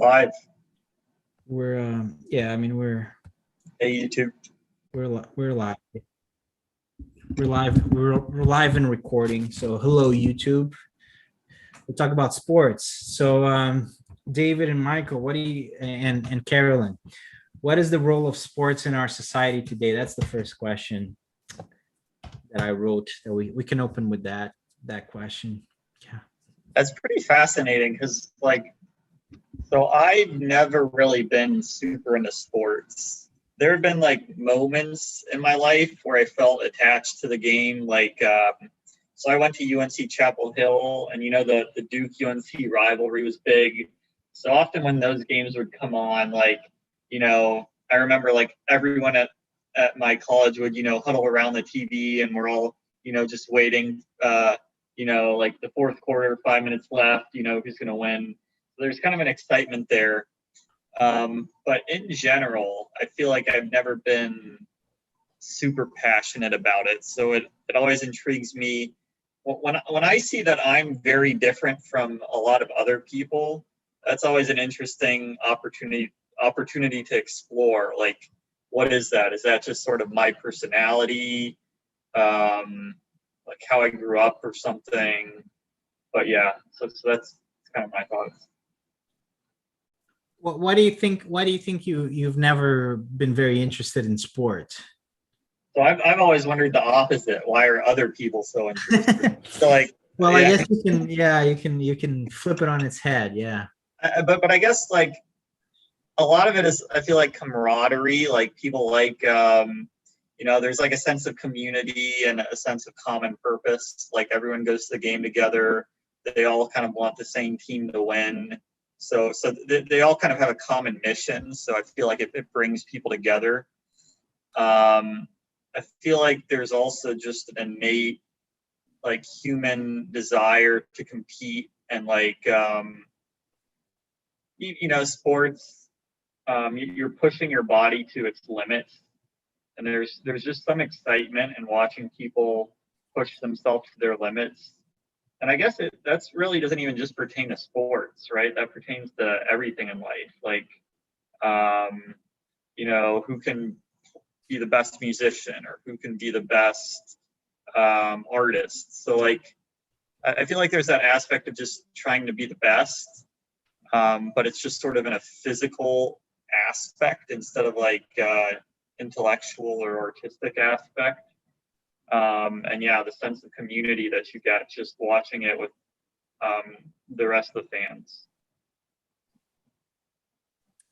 Live. We're yeah, I mean Hey, YouTube. we're live. We're live and recording. So hello YouTube. We'll talk about sports. So David and Michael, what do you and Carolyn, what is the role of sports in our society today? That's the first question that I wrote. That we can open with that question. Yeah. That's pretty fascinating because, so I've never really been super into sports. There have been moments in my life where I felt attached to the game. So I went to UNC Chapel Hill, and the Duke UNC rivalry was big. So often when those games would come on, I remember everyone at my college would huddle around the TV, and we're all just waiting. The fourth quarter, 5 minutes left. Who's going to win? There's kind of an excitement there. But in general, I feel like I've never been super passionate about it. So it always intrigues me. When I see that I'm very different from a lot of other people, that's always an interesting opportunity to explore. What is that? Is that just sort of my personality? How I grew up or something? But yeah, so that's kind of my thoughts. Why do you think? Why do you think you've never been very interested in sport? So I've always wondered the opposite. Why are other people so interested? Well, I guess you can. Yeah, you can flip it on its head. Yeah. But I guess a lot of it is, I feel like, camaraderie. People there's a sense of community and a sense of common purpose. Everyone goes to the game together. They all kind of want the same team to win. So they all kind of have a common mission. So I feel like it brings people together. I feel like there's also just an innate human desire to compete, and sports, you're pushing your body to its limits, and there's just some excitement in watching people push themselves to their limits. And I guess that's really doesn't even just pertain to sports, right? That pertains to everything in life. Who can be the best musician, or who can be the best artist. So I feel like there's that aspect of just trying to be the best, but it's just sort of in a physical aspect instead of intellectual or artistic aspect. And yeah, the sense of community that you get just watching it with the rest of the fans.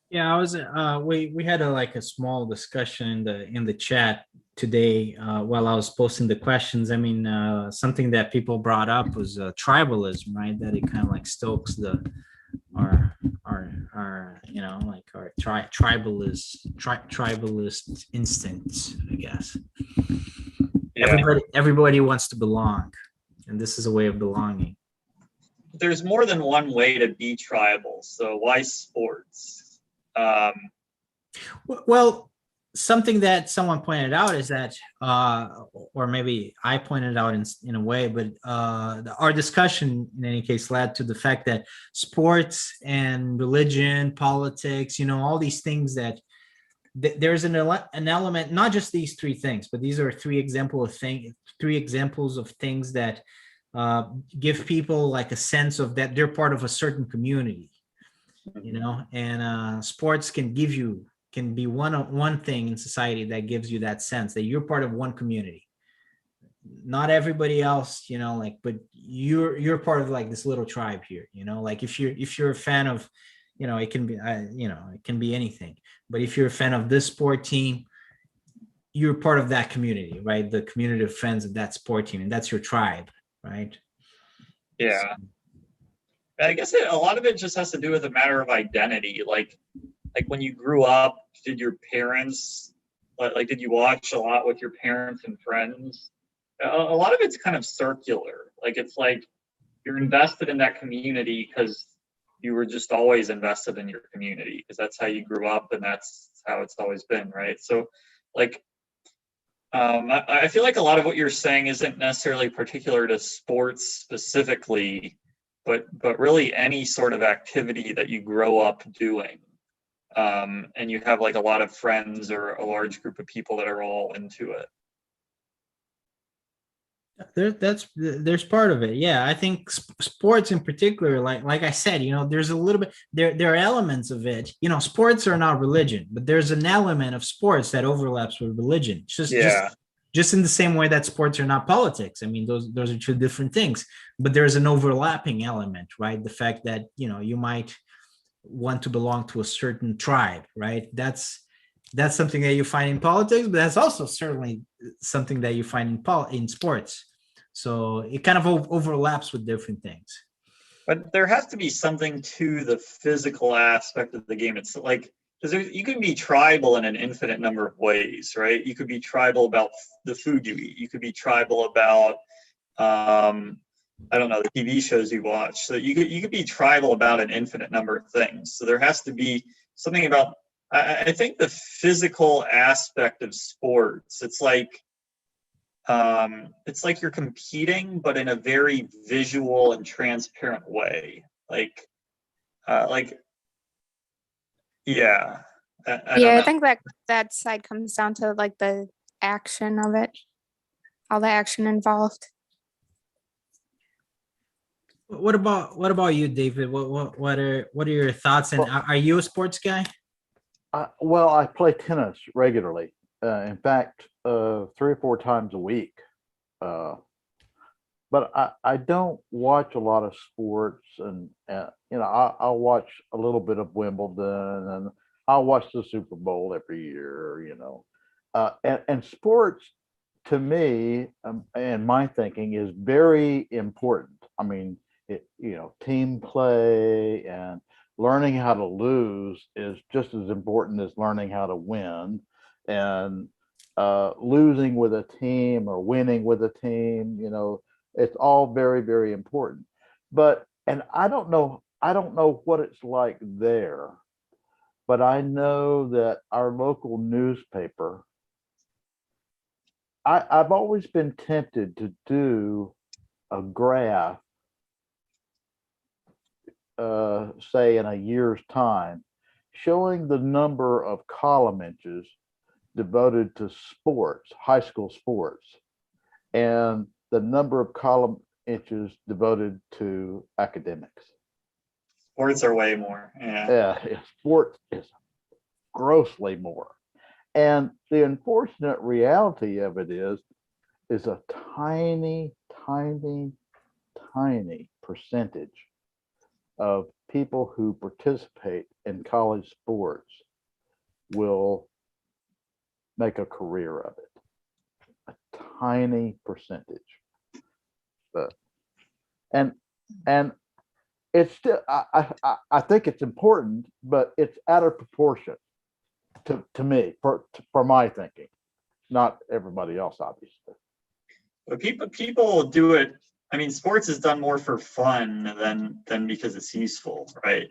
Yeah, I was. We had a small discussion in the chat today while I was posting the questions. I mean, something that people brought up was tribalism, right? That it kind of stokes our tribalist instincts, I guess. Yeah. Everybody wants to belong, and this is a way of belonging. There's more than one way to be tribal, so why sports? Well, something that someone pointed out is that, or maybe I pointed out in a way, but our discussion in any case led to the fact that sports and religion, politics, all these things that there's an element, not just these three things, but these are three examples of things that give people a sense of that they're part of a certain community, and sports can be one thing in society that gives you that sense that you're part of one community. Not everybody else, but you're part of this little tribe here, if you're a fan of, it can be, it can be anything. But if you're a fan of this sport team, you're part of that community, right? The community of fans of that sport team, and that's your tribe, right? Yeah. So, I guess a lot of it just has to do with a matter of identity. Like when you grew up, did your parents, did you watch a lot with your parents and friends? A lot of it's kind of circular. It's you're invested in that community because you were just always invested in your community because that's how you grew up and that's how it's always been, right? So I feel like a lot of what you're saying isn't necessarily particular to sports specifically. but really any sort of activity that you grow up doing, and you have like a lot of friends or a large group of people that are all into it. There's part of it. Yeah, I think sports in particular, like I said, there's a little bit there are elements of it. Sports are not religion, but there's an element of sports that overlaps with religion. Yeah. Just in the same way that sports are not politics. I mean, those are two different things, but there's an overlapping element, right? The fact that you might want to belong to a certain tribe, right? That's something that you find in politics, but that's also certainly something that you find in sports. So it kind of overlaps with different things. But there has to be something to the physical aspect of the game. It's like, because you can be tribal in an infinite number of ways, right? You could be tribal about the food you eat. You could be tribal about, I don't know, the TV shows you watch. So you could be tribal about an infinite number of things. So there has to be something about, I think, the physical aspect of sports. It's like you're competing, but in a very visual and transparent way. Yeah. I don't know. I think that side comes down to like the action of it, all the action involved. What about you, David? What are your thoughts? And are you a sports guy? Well, I play tennis regularly. In fact, 3 or 4 times a week. But I don't watch a lot of sports, and I'll watch a little bit of Wimbledon, and I'll watch the Super Bowl every year. And sports, to me, and my thinking, is very important. I mean, team play and learning how to lose is just as important as learning how to win. And losing with a team or winning with a team, it's all very, very important. And I don't know what it's like there, but I know that our local newspaper, I've always been tempted to do a graph, say in a year's time, showing the number of column inches devoted to sports, high school sports, and the number of column inches devoted to academics. Sports are way more. Yeah. Sports is grossly more. And the unfortunate reality of it is a tiny, tiny, tiny percentage of people who participate in college sports will make a career of it. A tiny percentage. And it's still, I think it's important, but it's out of proportion to me, for my thinking, not everybody else, obviously. But people do it. I mean, sports is done more for fun than because it's useful, right?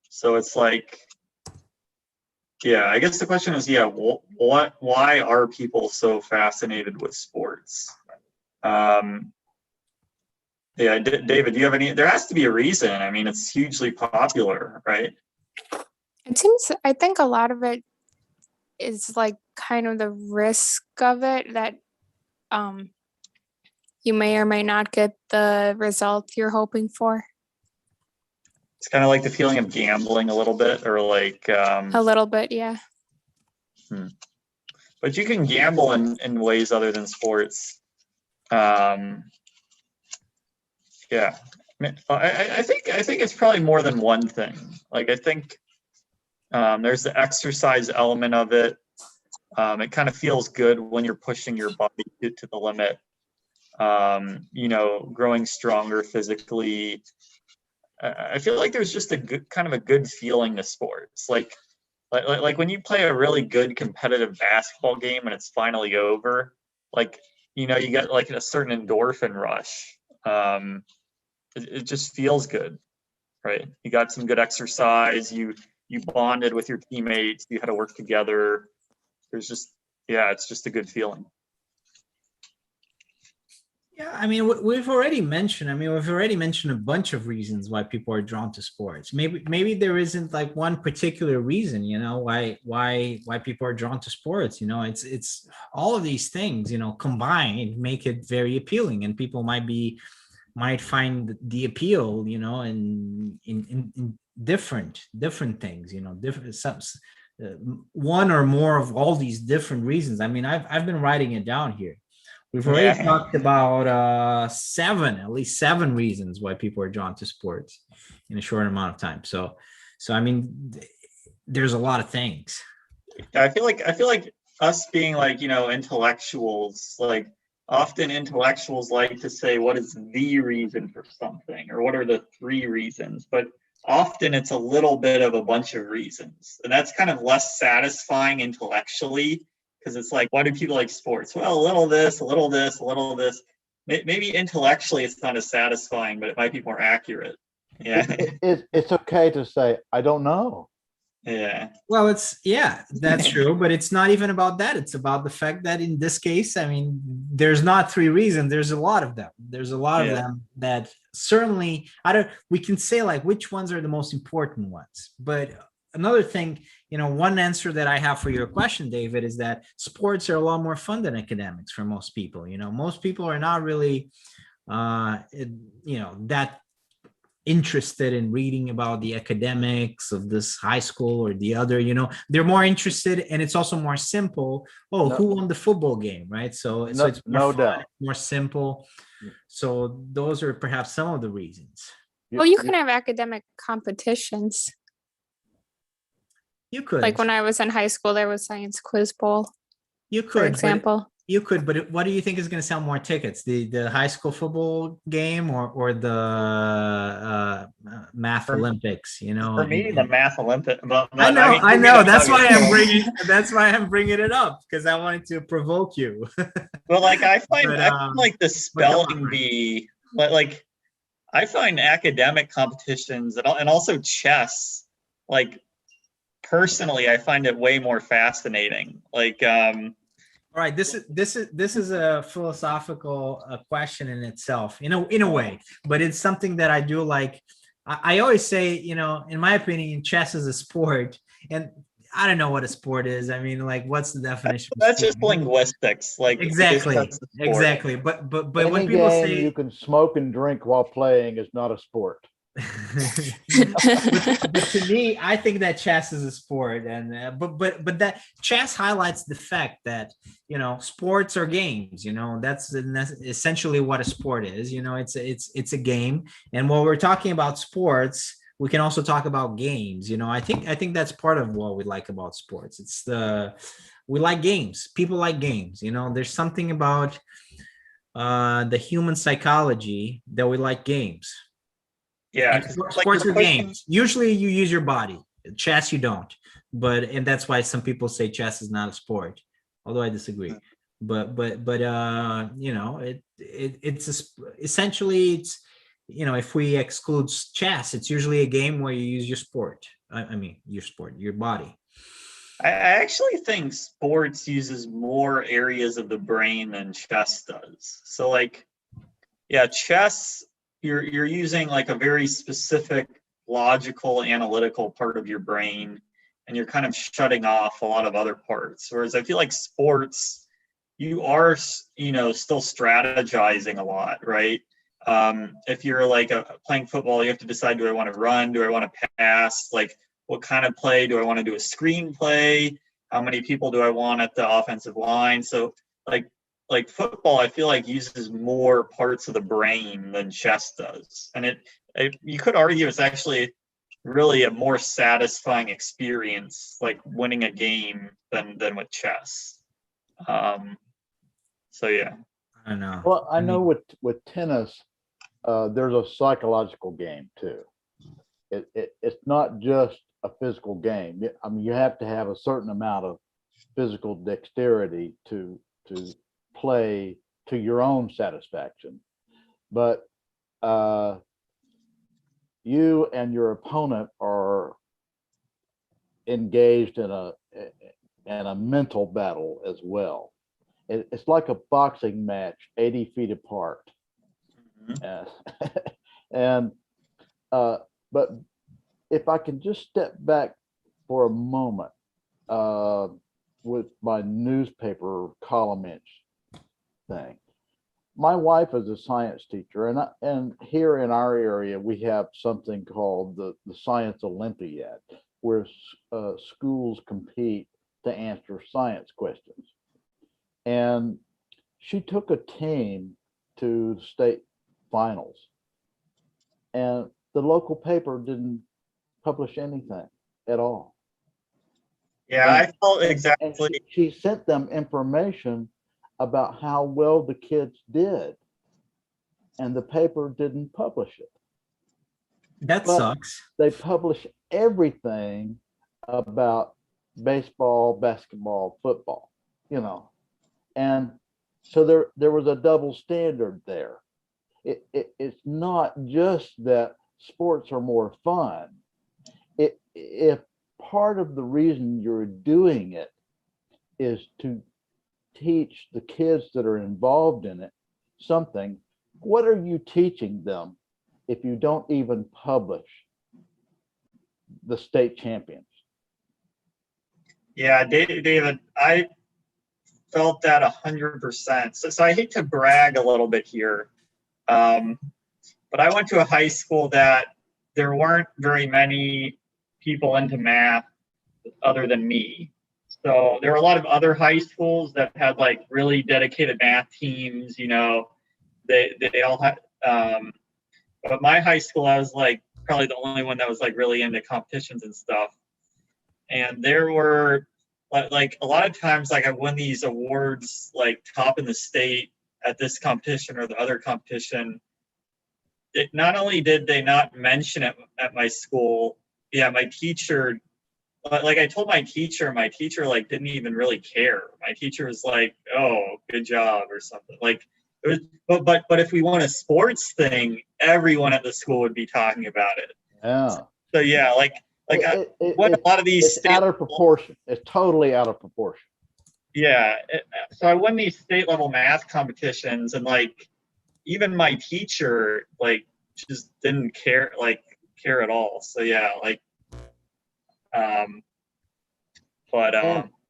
So it's like, yeah, I guess the question is, why are people so fascinated with sports? David, do you have any? There has to be a reason. I mean, it's hugely popular, right? It seems, I think a lot of it is like kind of the risk of it, that you may or may not get the result you're hoping for. It's kind of like the feeling of gambling a little bit, or like a little bit, yeah. But you can gamble in ways other than sports. Yeah, I think it's probably more than one thing. Like, I think there's the exercise element of it. It kind of feels good when you're pushing your body to the limit. Growing stronger physically. I feel like there's just a good feeling to sports. Like when you play a really good competitive basketball game and it's finally over, like, you get like a certain endorphin rush. It just feels good, right? You got some good exercise. You bonded with your teammates. You had to work together. It's just a good feeling. Yeah, I mean, we've already mentioned. I mean, we've already mentioned a bunch of reasons why people are drawn to sports. Maybe there isn't like one particular reason, why people are drawn to sports. It's all of these things, combined make it very appealing, and people might find the appeal, in different things, different uh, one or more of all these different reasons. I mean, I've been writing it down here. We've already Yeah. talked about at least seven reasons why people are drawn to sports in a short amount of time. So I mean, there's a lot of things. I feel like us being like, intellectuals, like often intellectuals like to say what is the reason for something or what are the three reasons, but often it's a little bit of a bunch of reasons. And that's kind of less satisfying intellectually because it's like, why do people like sports? Well, a little this, a little this, a little this. Maybe intellectually it's not as satisfying, but it might be more accurate. Yeah. It's okay to say, I don't know. Yeah. Well, that's true, but it's not even about that. It's about the fact that in this case, I mean, there's not three reasons. There's a lot of them. There's a lot of Yeah. them that certainly we can say like which ones are the most important ones. But another thing, one answer that I have for your question, David, is that sports are a lot more fun than academics for most people. Most people are not really, that interested in reading about the academics of this high school or the other. They're more interested, and it's also more simple. Oh, No, who won the football game, right? So no, it's more no fun, doubt. more simple. So those are perhaps some of the reasons. Well, you can have academic competitions. You could, Like when I was in high school, there was science quiz bowl, you for could, but example. you could, but what do you think is going to sell more tickets? The high school football game or the math For, Olympics? for me, the math Olympic. But, I but I know, mean, I you get know. a nugget, so- That's why I'm bringing it up because I wanted to provoke you. Well, like But I find like the come on, spelling bee, like I find academic competitions and also chess, like personally, I find it way more fascinating. Like, all right. This is a philosophical question in itself, in a way, but it's something that I do like. I always say, in my opinion, chess is a sport, and I don't know what a sport is. I mean, like, what's the definition of that's sport? just linguists. Like, is Exactly, chess a sport? exactly. But when Any people game you say can smoke and drink while playing is not a sport. but to me, I think that chess is a sport, and but that chess highlights the fact that sports are games. That's essentially what a sport is. It's a game, and while we're talking about sports, we can also talk about games. I think that's part of what we like about sports. We like games. People like games. There's something about the human psychology that we like games. Yeah, And 'cause, like sports you're are pushing. games. Usually you use your body. Chess you don't. And that's why some people say chess is not a sport, although I disagree. But essentially it's if we exclude chess, it's usually a game where you use your sport. I mean your sport, your body. I actually think sports uses more areas of the brain than chess does. So like, yeah, chess, you're using like a very specific logical analytical part of your brain, and you're kind of shutting off a lot of other parts. Whereas I feel like sports, you are still strategizing a lot, right? If you're like playing football, you have to decide: do I want to run? Do I want to pass? Like, what kind of play do I want to do? A screen play? How many people do I want at the offensive line? So like football, I feel like uses more parts of the brain than chess does, and you could argue it's actually really a more satisfying experience, like winning a game than with chess. So yeah. I don't know. Well, I know with tennis, there's a psychological game too. It's not just a physical game. I mean, you have to have a certain amount of physical dexterity to play to your own satisfaction. But you and your opponent are engaged in a mental battle as well. It's like a boxing match, 80 feet apart. Mhm. And but if I can just step back for a moment with my newspaper column inch thing. My wife is a science teacher, and here in our area we have something called the Science Olympiad, where schools compete to answer science questions. And she took a team to the state finals, and the local paper didn't publish anything at all. Yeah, I felt And exactly. she sent them information about how well the kids did, and the paper didn't publish it. That But sucks. they publish everything about baseball, basketball, football, you know. And so there was a double standard there. It's not just that sports are more fun. If part of the reason you're doing it is to teach the kids that are involved in it something, what are you teaching them if you don't even publish the state champions? Yeah, David, I felt that 100%. So I hate to brag a little bit here, but I went to a high school that there weren't very many people into math other than me. So there were a lot of other high schools that had like really dedicated math teams. They all had. But my high school, I was like probably the only one that was like really into competitions and stuff. And there were like a lot of times like I won these awards like top in the state at this competition or the other competition. It not only did they not mention it at my school, yeah, my teacher, like I told my teacher like didn't even really care. My teacher was like, "Oh, good job" or something. Like it was, but if we won a sports thing, everyone at the school would be talking about it. Yeah. So yeah, what a lot of these it's out of proportion. It's totally out of proportion. Yeah, so I won these state level math competitions, and like even my teacher like just didn't care at all. So yeah, like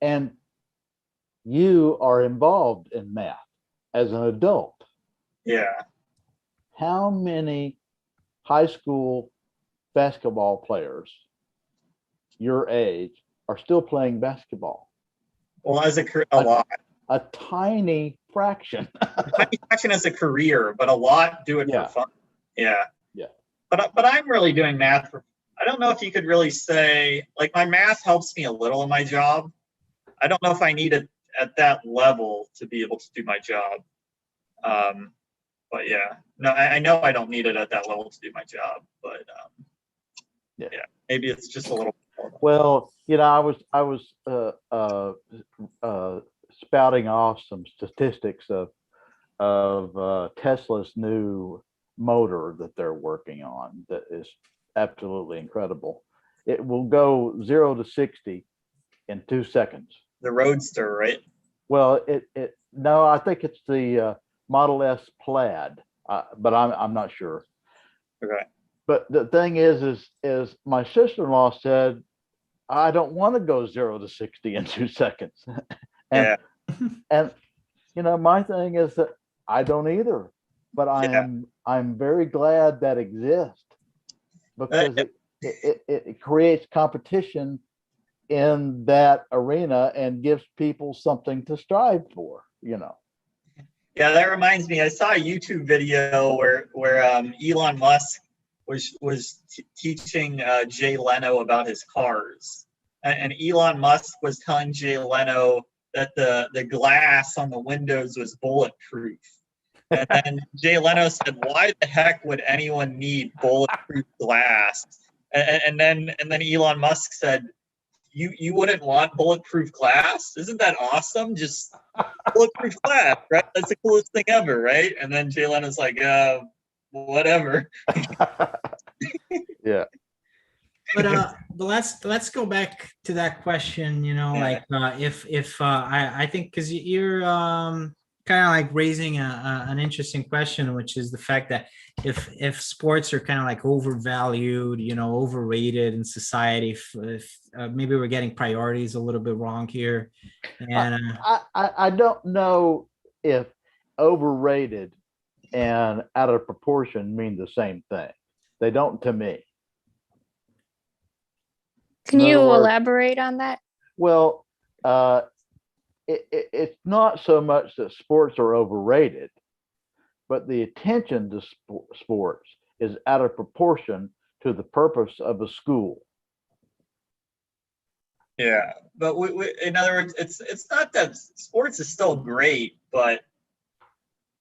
and you are involved in math as an adult. Yeah. How many high school basketball players your age are still playing basketball? Well, a lot. A tiny fraction. A tiny fraction as a career, but a lot do it for fun. Yeah. Yeah. But I'm really doing math for. I don't know if you could really say like my math helps me a little in my job. I don't know if I need it at that level to be able to do my job. But yeah, no, I know I don't need it at that level to do my job. But yeah, maybe it's just a little. Well, I was spouting off some statistics of Tesla's new motor that they're working on that is absolutely incredible. It will go 0 to 60 in 2 seconds. The Roadster, right? Well, no, I think it's the Model S Plaid, but I'm not sure. Okay. But the thing is my sister-in-law said, I don't want to go 0 to 60 in 2 seconds. And my thing is that I don't either, but I'm very glad that exists because it creates competition in that arena and gives people something to strive for, Yeah, that reminds me. I saw a YouTube video where Elon Musk was teaching Jay Leno about his cars, and Elon Musk was telling Jay Leno that the glass on the windows was bulletproof. And then Jay Leno said, "Why the heck would anyone need bulletproof glass?" And then Elon Musk said, "You wouldn't want bulletproof glass? Isn't that awesome? Just bulletproof glass, right? That's the coolest thing ever, right?" And then Jay Leno's like, whatever. Yeah. But let's go back to that question. You know, Yeah. like if I think because you're kind of like raising an interesting question, which is the fact that if sports are kind of like overvalued, you know, overrated in society, if maybe we're getting priorities a little bit wrong here, and I don't know if overrated and out of proportion mean the same thing. They don't to me. Can In you other words, elaborate on that? well, it's not so much that sports are overrated, but the attention to sports is out of proportion to the purpose of a school. Yeah, but in other words, it's not that sports is still great, but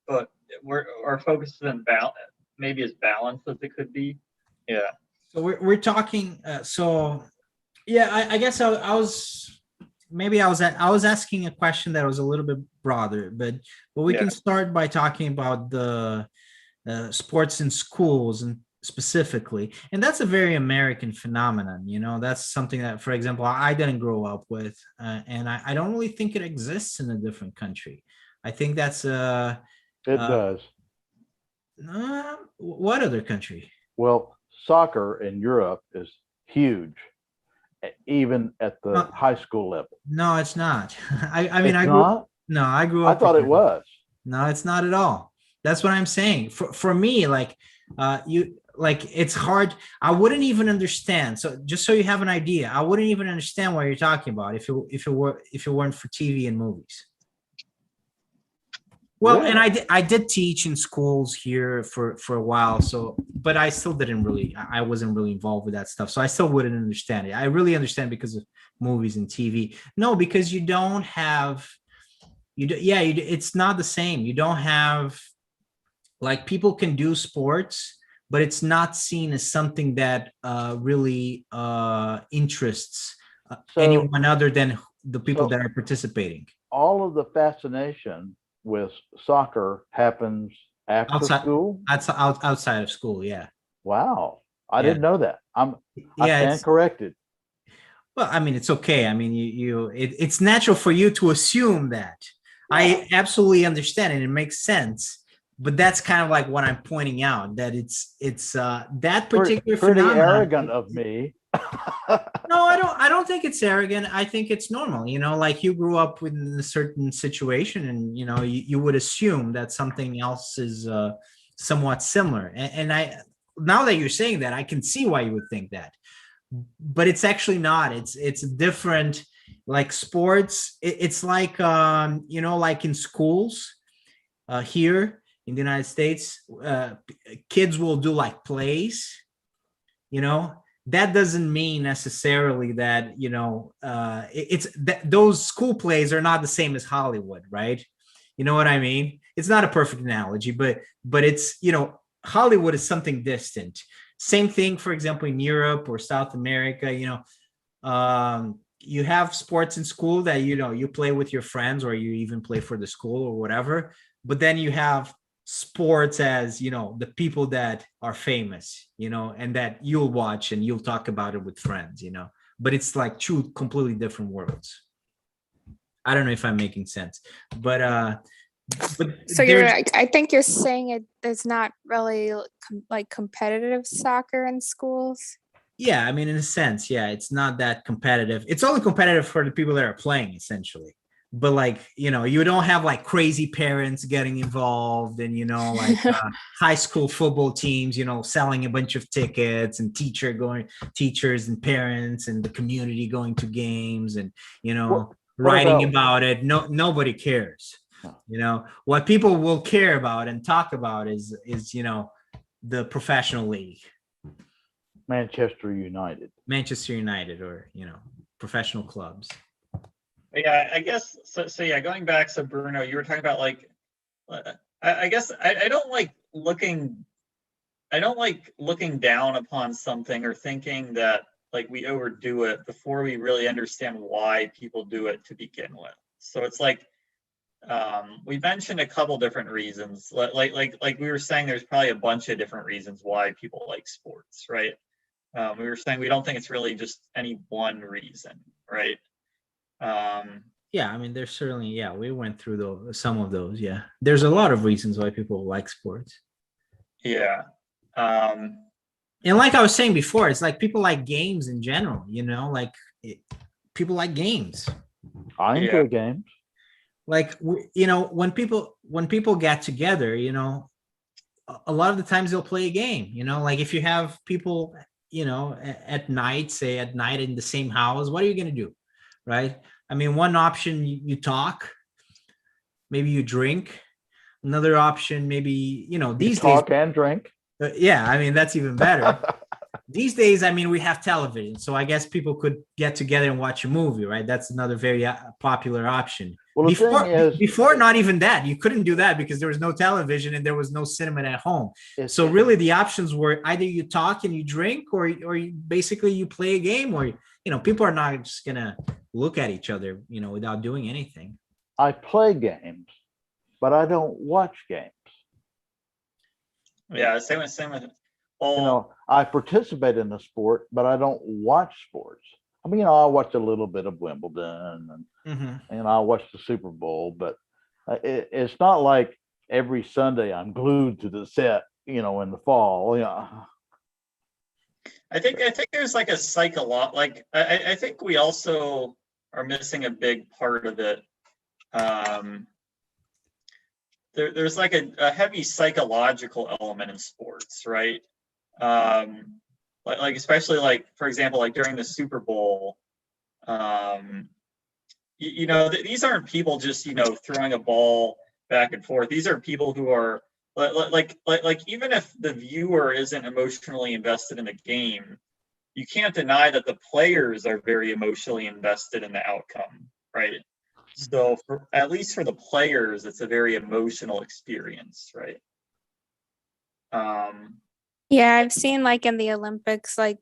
our focus is in balance, maybe as balanced as it could be. Yeah. so we're talking. So yeah, I guess I was maybe I was asking a question that was a little bit broader, but we Yeah. can start by talking about the sports in schools and specifically, and that's a very American phenomenon. You know, that's something that, for example, I didn't grow up with, and I don't really think it exists in a different country. I think that's It uh does. what other country? Well, soccer in Europe is huge, even at the high school level. No, it's not. I mean, It's I grew not. no, I grew I up. thought it was. No, it's not at all. That's what I'm saying. For me, like you like it's hard. I wouldn't even understand. So just so you have an idea, I wouldn't even understand what you're talking about if it weren't for TV and movies. Well, and Really? I did teach in schools here for a while, so but I still didn't really I wasn't really involved with that stuff. So I still wouldn't understand it. I really understand because of movies and TV. No, because you don't have you do, yeah, it's not the same. You don't have like people can do sports, but it's not seen as something that really interests So, anyone other than the people so that are participating all of the fascination with soccer happens after outside school. outside of school. Yeah, Wow, I yeah, didn't know that. I yeah. stand corrected. Well, I mean, it's okay. I mean, it's natural for you to assume that. Yeah. I absolutely understand it. It makes sense. But that's kind of like what I'm pointing out, that it's that particular Pretty phenomenon. arrogant of me. No, I don't think it's arrogant. I think it's normal. You know, like you grew up in a certain situation, and you know, you would assume that something else is somewhat similar. And I now that you're saying that, I can see why you would think that. But it's actually not. It's different. Like sports, it's like you know, like in schools here in the United States, kids will do like plays, you know. That doesn't mean necessarily that, you know, it's that those school plays are not the same as Hollywood, right? You know what I mean? It's not a perfect analogy, but it's, you know, Hollywood is something distant. Same thing, for example, in Europe or South America, you know, you have sports in school that, you know, you play with your friends or you even play for the school or whatever, but then you have sports as, you know, the people that are famous, you know, and that you'll watch and you'll talk about it with friends, you know, but it's like two completely different worlds. I don't know if I'm making sense, but So I think you're saying it's not really like competitive soccer in schools. yeah, I mean, in a sense, yeah, it's not that competitive. It's only competitive for the people that are playing, essentially. But like, you know, you don't have like crazy parents getting involved, and you know, like high school football teams, you know, selling a bunch of tickets, and teachers and parents and the community going to games, and you know, writing about it. No, nobody cares. You know, what people will care about and talk about is you know, the professional league. Manchester United, or you know, professional clubs. Yeah, I guess so. So yeah, going back, so Bruno, you were talking about like, I guess I don't like looking down upon something or thinking that like we overdo it before we really understand why people do it to begin with. So it's like we mentioned a couple different reasons. Like we were saying, there's probably a bunch of different reasons why people like sports, right? We were saying we don't think it's really just any one reason, right? Yeah, I mean, there's certainly, yeah, we went through some of those. Yeah, there's a lot of reasons why people like sports. Yeah. Um, And like I was saying before, it's like people like games in general, you know, like people like games. I Yeah. enjoy games. Like, you know, when people get together, you know, a lot of the times they'll play a game, you know, like if you have people, you know, at night, say at night in the same house, what are you going to do? Right. I mean, one option, you talk, maybe you drink. Another option, maybe, you know, You these days, talk and drink. yeah, I mean, that's even better. These days, I mean, we have television, so I guess people could get together and watch a movie, right? That's another very popular option. Well, the thing is, before, not even that. You couldn't do that because there was no television and there was no cinema at home. So it's, really, the options were either you talk and you drink, or basically you play a game, or, you know, people are not just gonna look at each other, you know, without doing anything. I play games, but I don't watch games. yeah, same with You know, I participate in the sport, but I don't watch sports. I mean, you know, I watch a little bit of Wimbledon and I watch the Super Bowl, but it's not like every Sunday I'm glued to the set, you know, in the fall. Yeah. I think there's like a I think we also are missing a big part of it. There's like a heavy psychological element in sports, right? Like especially like, for example, like during the Super Bowl, you know, these aren't people just, you know, throwing a ball back and forth. These are people who are like even if the viewer isn't emotionally invested in the game, you can't deny that the players are very emotionally invested in the outcome, right? So at least for the players, it's a very emotional experience, right? Yeah, I've seen like in the Olympics, like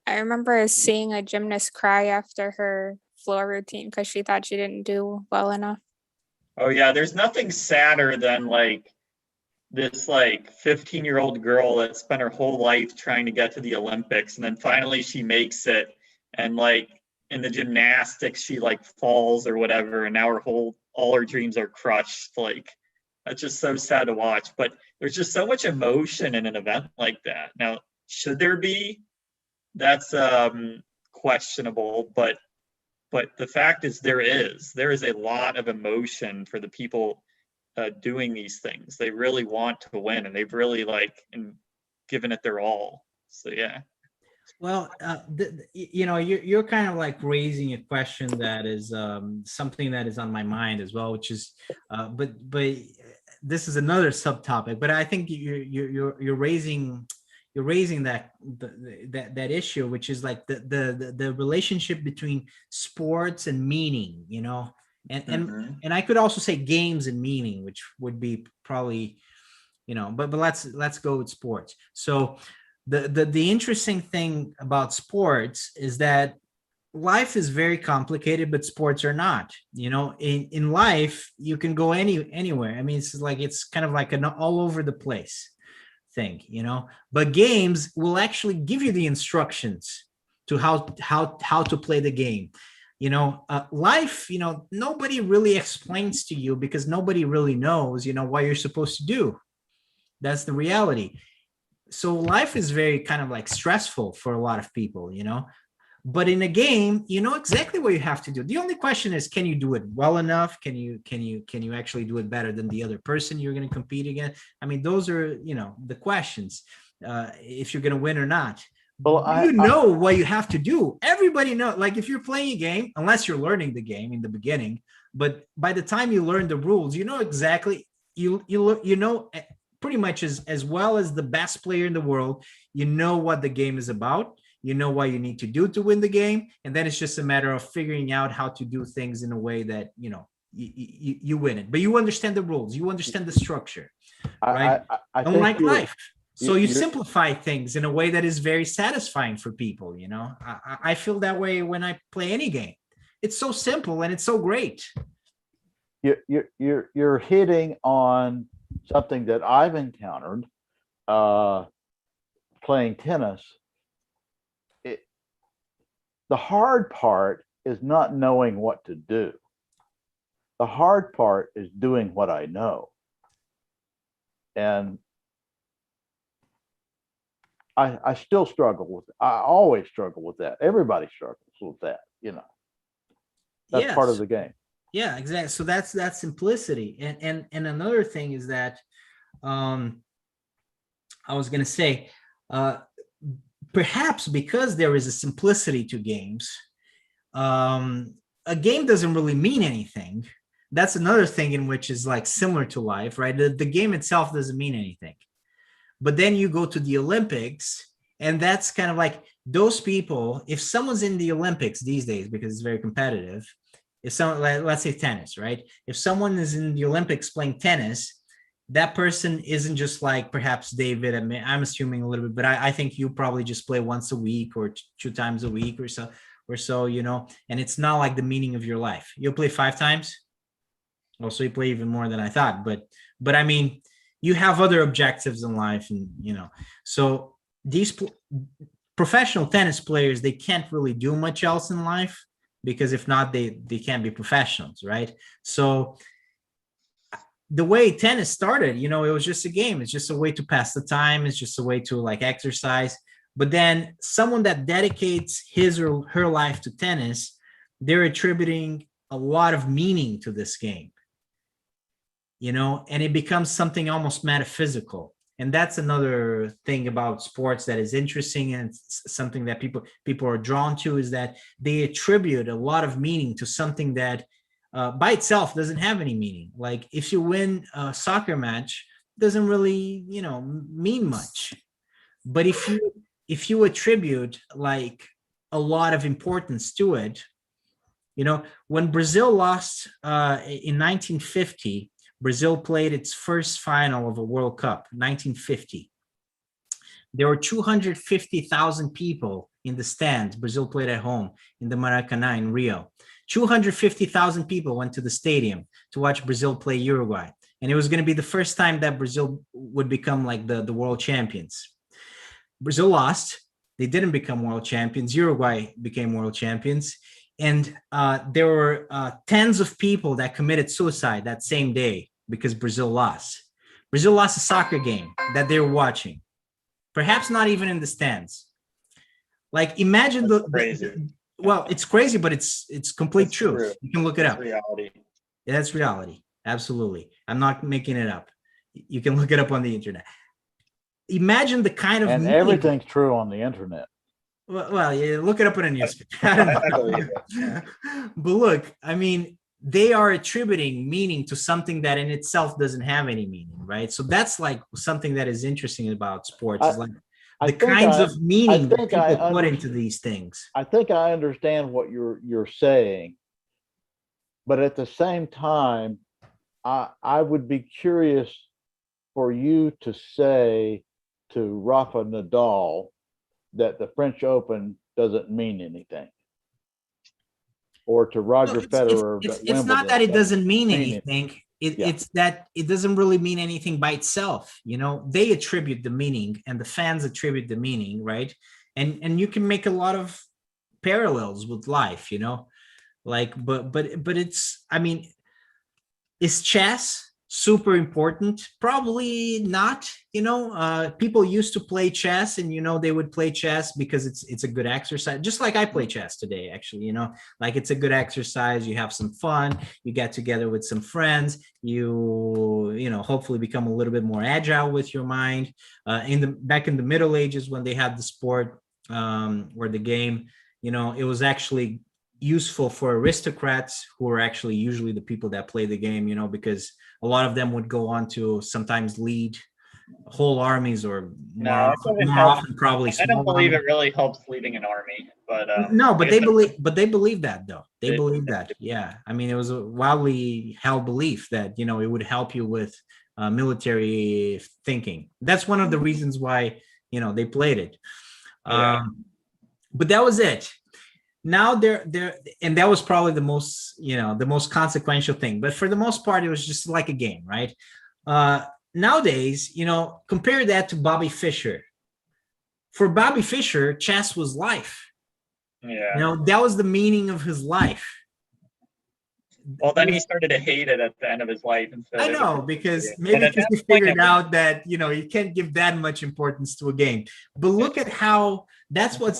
I remember seeing a gymnast cry after her floor routine because she thought she didn't do well enough. Oh yeah, there's nothing sadder than like this like 15-year-old girl that spent her whole life trying to get to the Olympics, and then finally she makes it, and like in the gymnastics she like falls or whatever, and now all her dreams are crushed. Like, that's just so sad to watch. But there's just so much emotion in an event like that. Now, should there be? That's questionable, but the fact is there is a lot of emotion for the people doing these things. They really want to win, and they've really given it their all. So yeah. Well, you know, you're kind of like raising a question that is something that is on my mind as well, which is, but this is another subtopic. But I think you're raising that issue, which is like the relationship between sports and meaning, you know, and I could also say games and meaning, which would be probably, you know, but let's go with sports. So the interesting thing about sports is that life is very complicated, but sports are not. You know, in life you can go anywhere. I mean, it's kind of like an all over the place thing, you know, but games will actually give you the instructions to how to play the game. You know, life, you know, nobody really explains to you because nobody really knows, you know, what you're supposed to do. That's the reality. So life is very kind of like stressful for a lot of people, you know, but in a game, you know exactly what you have to do. The only question is, can you do it well enough? Can you actually do it better than the other person you're going to compete against? I mean, those are, you know, the questions, if you're going to win or not. Well, you know what you have to do. Everybody knows, like if you're playing a game, unless you're learning the game in the beginning, but by the time you learn the rules, you know exactly, you know, pretty much as well as the best player in the world, you know what the game is about, you know what you need to do to win the game, and then it's just a matter of figuring out how to do things in a way that, you know, you win it. But you understand the rules, you understand the structure, right? Unlike life. So you simplify things in a way that is very satisfying for people, you know? I feel that way when I play any game. It's so simple and it's so great. You're hitting on something that I've encountered playing tennis, the hard part is not knowing what to do. The hard part is doing what I know. And I still struggle with it. I always struggle with that. Everybody struggles with that, you know. That's part of Yes. the game. Yeah, exactly. So that's simplicity. And another thing is that I was gonna say, perhaps because there is a simplicity to games, a game doesn't really mean anything. That's another thing in which is like similar to life, right? The game itself doesn't mean anything. But then you go to the Olympics, and that's kind of like those people. If someone's in the Olympics these days, because it's very competitive, if someone, let's say tennis, right? If someone is in the Olympics playing tennis, that person isn't just like perhaps David. I mean, I'm assuming a little bit, but I think you probably just play once a week or 2 times a week or so, you know, and it's not like the meaning of your life. You'll play 5 times. Also, you play even more than I thought, but I mean, you have other objectives in life, and you know, so these professional tennis players, they can't really do much else in life, because if not, they can't be professionals, right? So the way tennis started, you know, it was just a game. It's just a way to pass the time. It's just a way to like exercise. But then someone that dedicates his or her life to tennis, they're attributing a lot of meaning to this game, you know, and it becomes something almost metaphysical. And that's another thing about sports that is interesting, and something that people are drawn to, is that they attribute a lot of meaning to something that by itself doesn't have any meaning. Like if you win a soccer match, it doesn't really, you know, mean much. But if you attribute like a lot of importance to it, you know, when Brazil lost in 1950, Brazil played its first final of a World Cup, 1950. There were 250,000 people in the stands. Brazil played at home in the Maracanã in Rio. 250,000 people went to the stadium to watch Brazil play Uruguay. And it was going to be the first time that Brazil would become like the world champions. Brazil lost. They didn't become world champions. Uruguay became world champions. And there were tens of people that committed suicide that same day because Brazil lost. Brazil lost a soccer game that they were watching, perhaps not even in the stands. Like imagine well, it's crazy, but it's complete truth. True. You can look it up. Reality. Yeah, that's reality. Absolutely. I'm not making it up. You can look it up on the internet. Imagine the kind of and everything's true on the internet. Well, yeah, look it up in a newspaper. But look, I mean, they are attributing meaning to something that in itself doesn't have any meaning, right? So that's like something that is interesting about sports, is like the kinds of meaning that people put into these things. I think I understand what you're saying, but at the same time, I would be curious for you to say to Rafa Nadal that the French Open doesn't mean anything, or to Roger Federer. It's not that it doesn't mean anything. It's that it doesn't really mean anything by itself. You know, they attribute the meaning, and the fans attribute the meaning, right? And you can make a lot of parallels with life, you know, like, but it's, I mean, is chess super important? Probably not. You know, people used to play chess, and you know, they would play chess because it's a good exercise, just like I play chess today, actually. You know, like it's a good exercise. You have some fun, you get together with some friends, you know, hopefully become a little bit more agile with your mind. Back in the Middle Ages, when they had the sport or the game, you know, it was actually useful for aristocrats, who are actually usually the people that play the game, you know, because a lot of them would go on to sometimes lead whole armies, or more often probably I don't believe it really helps leading an army, but no, but they believe that, though. They believe that. Yeah, I mean, it was a wildly held belief that, you know, it would help you with military thinking. That's one of the reasons why, you know, they played it. But that was it. Now and that was probably the most, you know, the most consequential thing. But for the most part, it was just like a game, right? Nowadays, you know, compare that to Bobby Fischer. For Bobby Fischer, chess was life. Yeah. That was the meaning of his life. Well, then he started to hate it at the end of his life. I know, because maybe because he figured out that, you can't give that much importance to a game. But look at how that's what's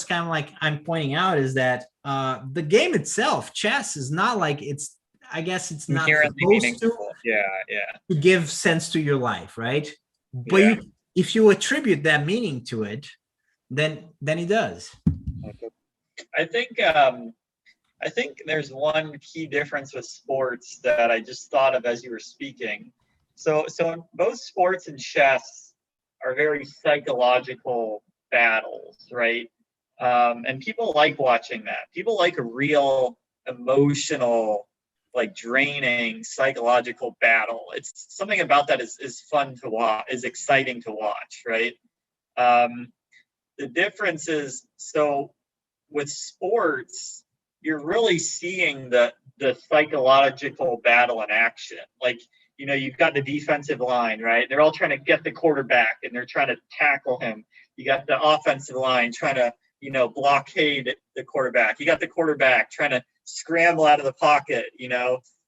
kind of like I'm pointing out is that the game itself, chess, is not like I guess it's not supposed to give sense to your life, right? But if you attribute that meaning to it, then it does. I think there's one key difference with sports that I just thought of as you were speaking. So both sports and chess are very psychological battles, right? And people like watching that. People like a real emotional, like draining psychological battle. It's something about that is fun to watch, is exciting to watch, right? The difference is, so with sports, you're really seeing the psychological battle in action. Like, you've got the defensive line, right? They're all trying to get the quarterback and they're trying to tackle him. You got the offensive line trying to, blockade the quarterback. You got the quarterback trying to scramble out of the pocket,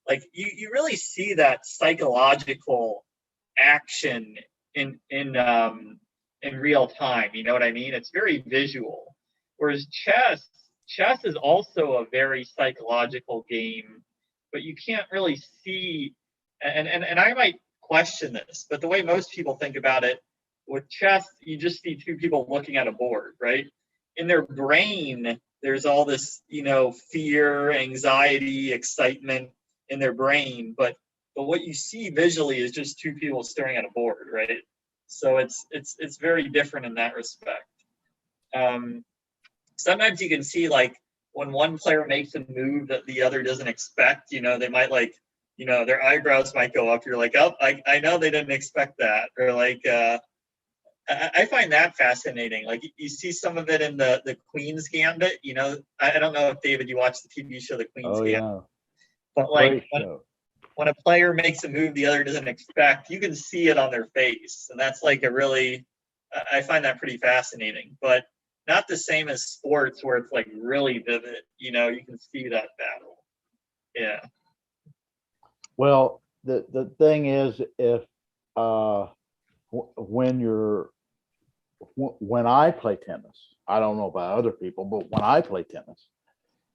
like you really see that psychological action in real time. You know what I mean? It's very visual. Whereas chess is also a very psychological game, but you can't really see, and I might question this, but the way most people think about it, with chess, you just see two people looking at a board, right? In their brain, there's all this, fear, anxiety, excitement in their brain, but what you see visually is just two people staring at a board, right? So it's very different in that respect. Sometimes you can see, like, when one player makes a move that the other doesn't expect, they might, like, their eyebrows might go up. You're like, oh, I know they didn't expect that. Or like, I find that fascinating. Like, you see some of it in the Queen's Gambit. I don't know if, David, you watched the TV show The Queen's Gambit. Yeah. But like when a player makes a move the other doesn't expect, you can see it on their face. And that's like I find that pretty fascinating. But not the same as sports where it's like really vivid. You can see that battle. Yeah. Well, the thing is, if when I play tennis, I don't know about other people, but when I play tennis,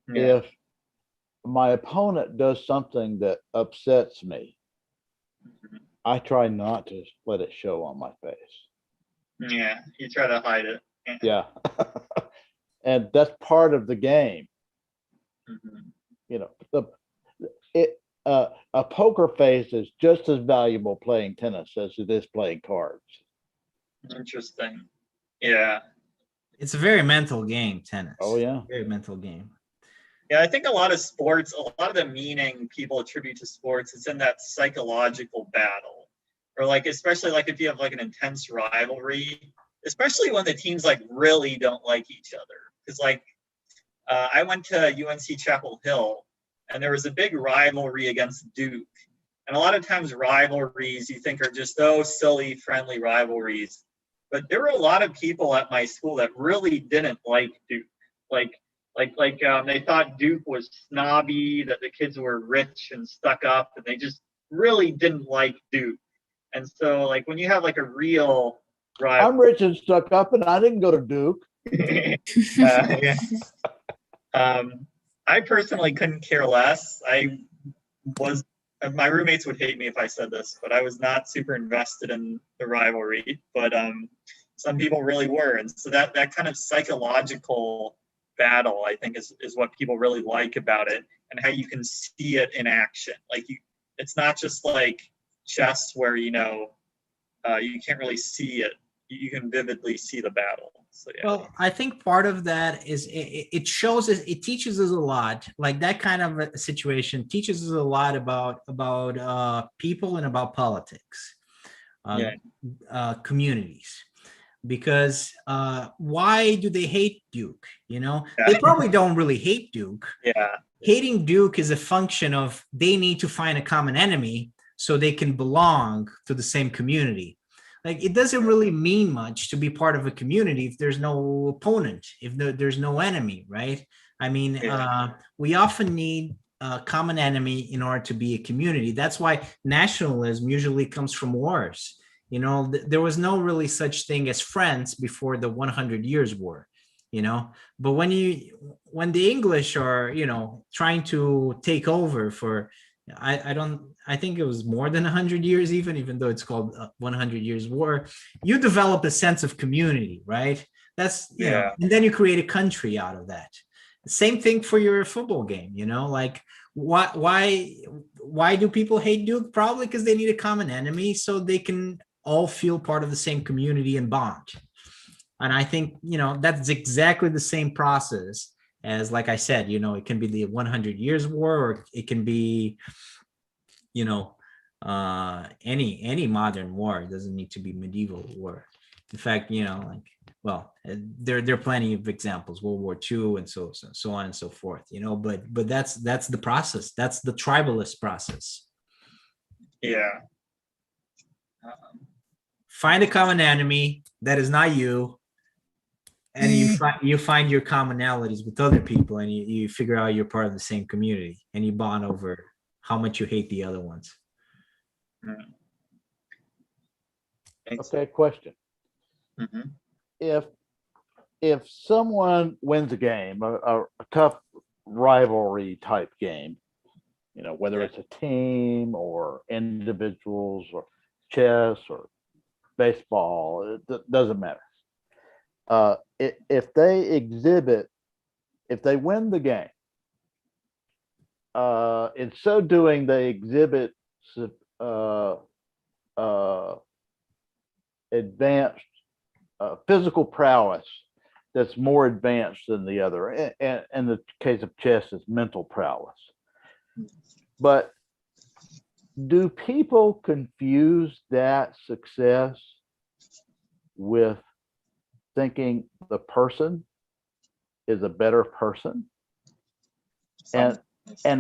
if my opponent does something that upsets me, I try not to let it show on my face. Yeah, you try to hide it. Yeah. And that's part of the game. A poker face is just as valuable playing tennis as it is playing cards. Interesting. Yeah. It's a very mental game, tennis. Oh, yeah. Very mental game. Yeah, I think a lot of sports, a lot of the meaning people attribute to sports is in that psychological battle. Or like, especially like if you have like an intense rivalry, especially when the teams like really don't like each other. Because like I went to UNC Chapel Hill and there was a big rivalry against Duke. And a lot of times rivalries you think are just, silly, friendly rivalries. But there were a lot of people at my school that really didn't like Duke. They thought Duke was snobby, that the kids were rich and stuck up, and they just really didn't like Duke. And so, like, when you have like a real rival, I'm rich and stuck up, and I didn't go to Duke. I personally couldn't care less. My roommates would hate me if I said this, but I was not super invested in the rivalry. But some people really were, and so that kind of psychological battle, I think, is what people really like about it, and how you can see it in action. Like it's not just like chess where you can't really see it. You can vividly see the battle. So, yeah. Well, I think part of that is it shows us, it teaches us a lot. Like that kind of a situation teaches us a lot about people and about politics, communities. Because why do they hate Duke? They probably don't really hate Duke. Yeah. Hating Duke is a function of they need to find a common enemy so they can belong to the same community. Like, it doesn't really mean much to be part of a community if there's no opponent, if there's no enemy, right? I mean, we often need a common enemy in order to be a community. That's why nationalism usually comes from wars. You know, there was no really such thing as friends before the 100 Years' War, you know. But when the English are, you know, trying to take over for, I think it was more than 100 years, even though it's called 100 Years' War, you develop a sense of community, right? That's, you know, and then you create a country out of that. Same thing for your football game, you know, like why do people hate Duke? Probably because they need a common enemy so they can all feel part of the same community and bond. And I think, you know, that's exactly the same process as, like I said, you know, it can be the 100 Years' War, or it can be, you know, any modern war. It doesn't need to be medieval war. In fact, you know, like, well, there are plenty of examples, World War II and so on and so forth, you know, but that's the process. That's the tribalist process. Yeah. Find a common enemy that is not you, and you find your commonalities with other people, and you figure out you're part of the same community, and you bond over how much you hate the other ones. Okay, question. Mm-hmm. If someone wins a game, a tough rivalry type game, you know, whether it's a team or individuals or chess or baseball, it doesn't matter. If they win the game, in so doing, they exhibit advanced physical prowess that's more advanced than the other. And in the case of chess, it's mental prowess. But do people confuse that success with thinking the person is a better person? And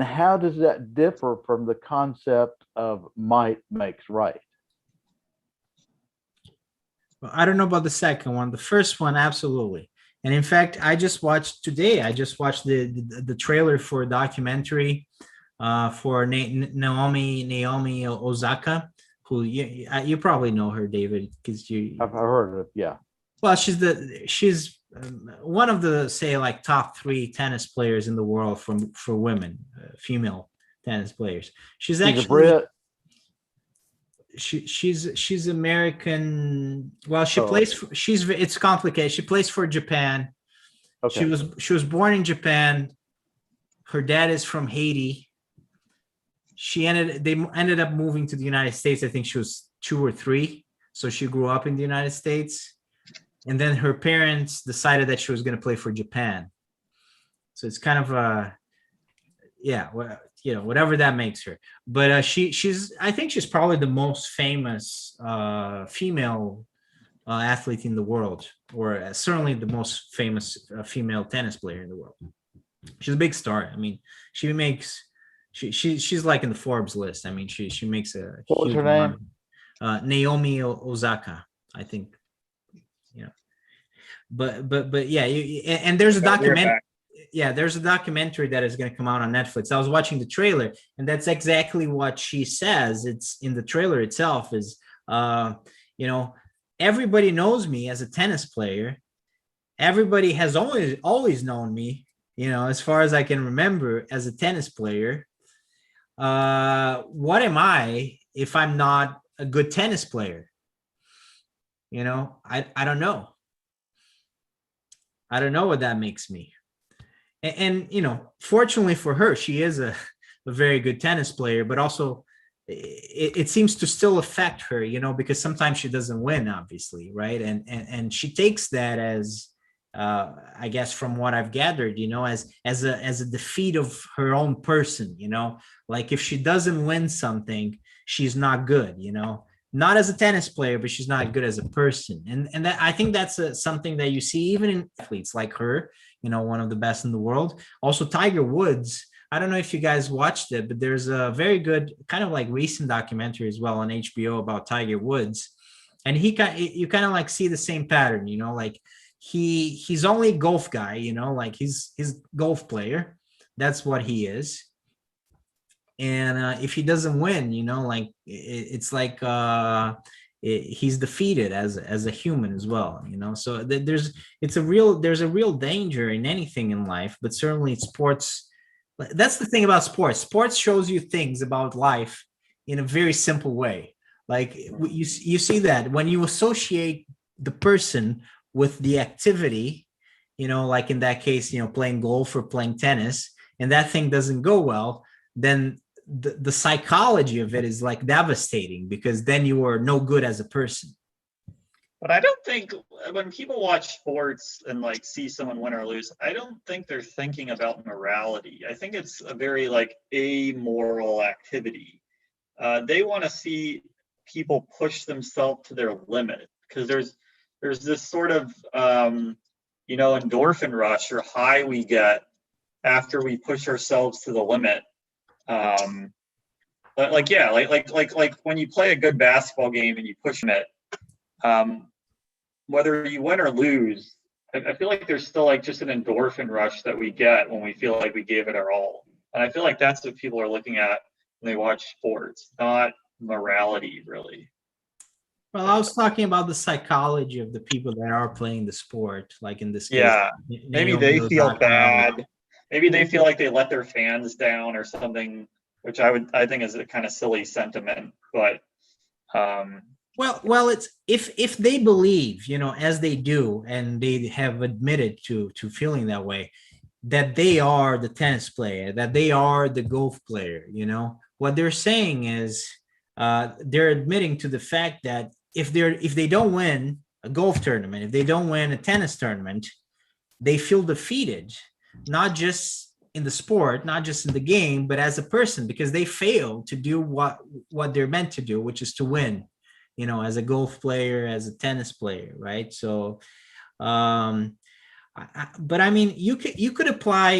how does that differ from the concept of might makes right? Well, I don't know about the second one. The first one, absolutely. And in fact, I just watched the trailer for a documentary for Naomi Osaka, who you probably know her, David, because I've heard of it. Yeah. Well, she's one of the, say, like, top 3 tennis players in the world for women, female tennis players. She's actually a Brit. She's American. Well, she plays for, it's complicated. She plays for Japan. Okay. She was born in Japan. Her dad is from Haiti. They ended up moving to the United States. I think she was 2 or 3. So she grew up in the United States. And then her parents decided that she was going to play for Japan. So it's kind of you know, whatever that makes her. But I think she's probably the most famous female athlete in the world, or certainly the most famous female tennis player in the world. She's a big star. I mean, she's like in the Forbes list. I mean, she makes a. What was her name? Naomi Osaka, I think. You know, but yeah, and there's a documentary. Yeah, there's a documentary that is going to come out on Netflix. I was watching the trailer, and that's exactly what she says. It's in the trailer itself. Is you know, everybody knows me as a tennis player. Everybody has always known me, you know, as far as I can remember, as a tennis player. What am I if I'm not a good tennis player? You know, I don't know. I don't know what that makes me. And you know, fortunately for her, she is a very good tennis player, but also it seems to still affect her, you know, because sometimes she doesn't win, obviously, right? And she takes that as, I guess, from what I've gathered, you know, as a defeat of her own person, you know, like if she doesn't win something, she's not good, you know, not as a tennis player, but she's not good as a person. And that, I think that's something that you see even in athletes like her, you know, one of the best in the world. Also, Tiger Woods. I don't know if you guys watched it, but there's a very good kind of like recent documentary as well on HBO about Tiger Woods. And you kind of like see the same pattern, like he's only a golf guy, like he's golf player. That's what he is. And if he doesn't win, like it's like he's defeated as a human as well, so there's a real danger in anything in life, but certainly sports. That's the thing about sports shows you things about life in a very simple way. Like you see that when you associate the person with the activity, like in that case, playing golf or playing tennis, and that thing doesn't go well, then the psychology of it is like devastating, because then you are no good as a person. But I don't think when people watch sports and like see someone win or lose, I don't think they're thinking about morality. I think it's a very like amoral activity. They want to see people push themselves to their limit, because there's this sort of endorphin rush or high we get after we push ourselves to the limit. Like when you play a good basketball game and you push it, whether you win or lose, I feel like there's still like just an endorphin rush that we get when we feel like we gave it our all. And I feel like that's what people are looking at when they watch sports, not morality, really. Well, I was talking about the psychology of the people that are playing the sport, like in this case. Yeah, maybe they feel bad. Maybe they feel like they let their fans down or something, which I think is a kind of silly sentiment. But well, it's if they believe, as they do, and they have admitted to feeling that way, that they are the tennis player, that they are the golf player, what they're saying is they're admitting to the fact that if they don't win a golf tournament, if they don't win a tennis tournament, they feel defeated, not just in the sport, not just in the game, but as a person, because they failed to do what they're meant to do, which is to win, as a golf player, as a tennis player, right? So but I mean, you could apply,